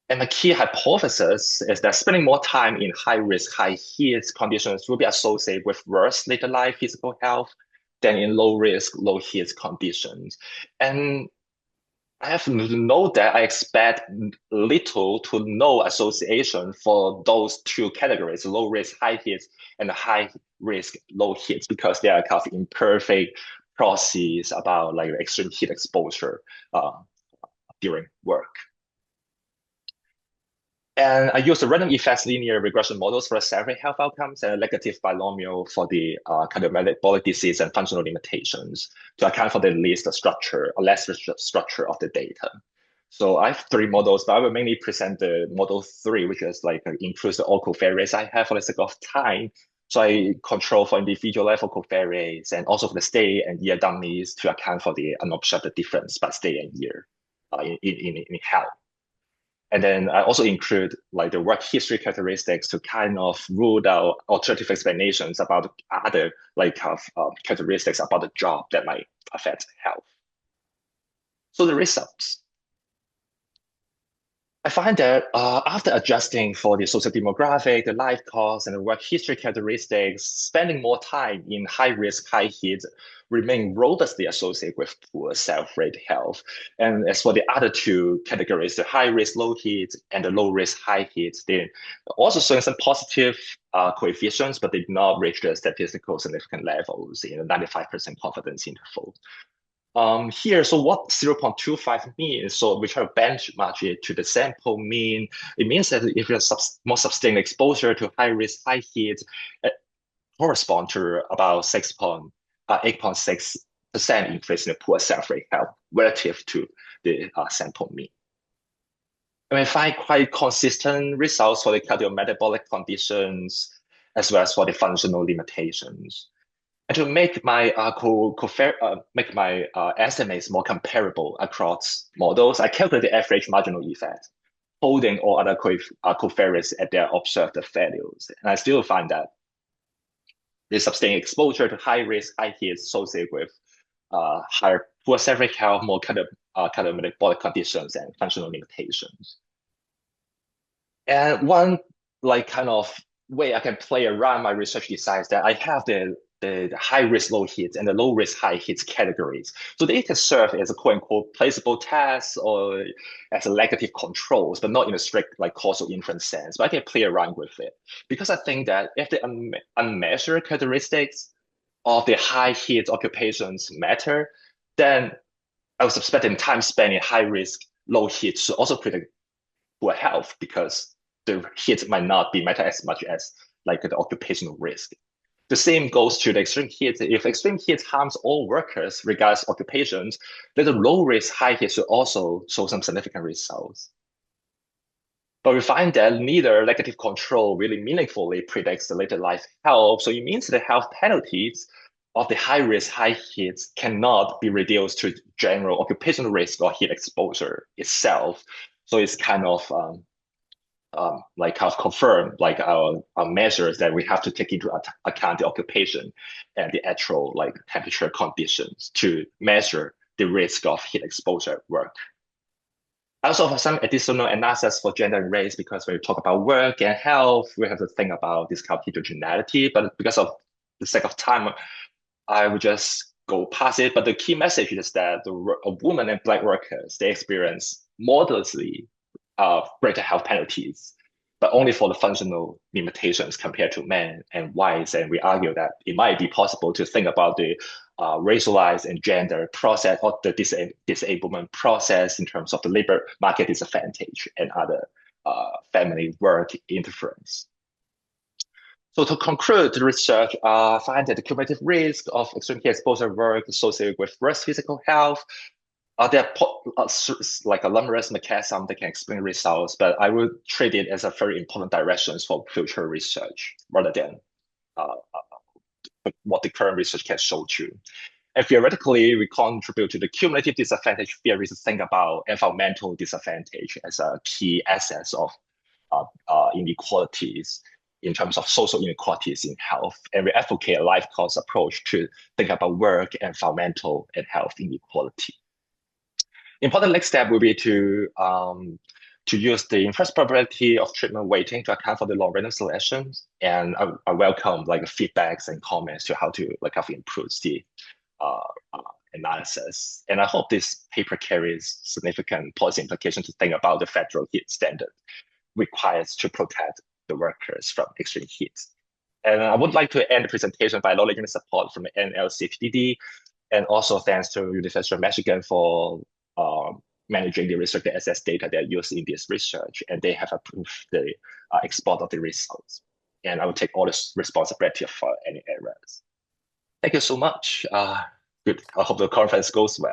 And my key hypothesis is that spending more time in high-risk, high-heat conditions will be associated with worse later life physical health than in low-risk, low-heat conditions. And I have to note that I expect little to no association for those 2 categories, low-risk, high-heat, and high-risk, low-heat, because they are kind of imperfect proxies about like extreme heat exposure during work. And I use the random effects linear regression models for the self-rate health outcomes and a negative binomial for the cardiometabolic disease and functional limitations to account for the least structure or less structure of the data. So I have 3 models, but I will mainly present the model 3, which is like includes the all covariates I have for the sake of time. So I control for individual level covariates and also for the stay and year dummies to account for the unobserved difference by stay and year in health. And then I also include like the work history characteristics to kind of rule out alternative explanations about other like characteristics about the job that might affect health. So the results. I find that after adjusting for the social demographic, the life cost, and the work history characteristics, spending more time in high risk, high heat remain robustly associated with poor self-rate health. And as for the other 2 categories, the high risk, low heat, and the low risk, high heat, they also showing some positive coefficients, but they did not reach the statistical significant levels in a 95% confidence interval. Here, so what 0.25 means, so we try to benchmark it to the sample mean. It means that if you have more sustained exposure to high risk, high heat, correspond to about 8.6% increase in the poor self-rate health relative to the sample mean. And we find quite consistent results for the cardiometabolic conditions as well as for the functional limitations. And to make my estimates more comparable across models, I calculate the average marginal effect, holding all other covariates at their observed values. And I still find that the sustained exposure to high risk, high heat associated with higher poor self-rate health, more cardiometabolic conditions, and functional limitations. And one like kind of way I can play around my research design is that I have the high risk low heat and the low risk high heat categories. So they can serve as a quote unquote placeable test or as a negative controls, but not in a strict like causal inference sense. But I can play around with it because I think that if the unmeasured characteristics of the high heat occupations matter, then I was expecting time spent in high risk low heat to also predict poor health because the heat might not be matter as much as like the occupational risk. The same goes to the extreme heat. If extreme heat harms all workers, regardless of occupations, then the low risk, high heat should also show some significant results. But we find that neither negative control really meaningfully predicts the later life health. So it means the health penalties of the high risk, high heat cannot be reduced to general occupational risk or heat exposure itself. So it's kind of like I've confirmed, like our measures that we have to take into account the occupation and the actual like temperature conditions to measure the risk of heat exposure at work. I also have some additional analysis for gender and race, because when we talk about work and health, we have to think about this kind of heterogeneity. But because of the sake of time, I would just go past it. But the key message is that a woman and Black workers, they experience moderately greater health penalties, but only for the functional limitations compared to men and whites. And we argue that it might be possible to think about the racialized and gender process or the disablement process in terms of the labor market disadvantage and other family work interference. So to conclude, the research find that the cumulative risk of extreme heat exposure work associated with worse physical health, there are like a numerous mechanisms that can explain results, but I would treat it as a very important directions for future research rather than what the current research can show you. And theoretically, we contribute to the cumulative disadvantage theory to think about environmental disadvantage as a key essence of inequalities in terms of social inequalities in health. And we advocate a life course approach to think about work, environmental, and health inequality. Important next step will be to use the inference probability of treatment weighting to account for the long random selections. And I welcome like feedbacks and comments to how to like have improved the analysis. And I hope this paper carries significant policy implications to think about the federal heat standard required to protect the workers from extreme heat. And I would like to end the presentation by acknowledging the support from the NLCHDD, and also thanks to University of Michigan for managing the research access data that are used in this research, and they have approved the export of the results. And I will take all this responsibility for any errors. Thank you so much. Good. I hope the conference goes well.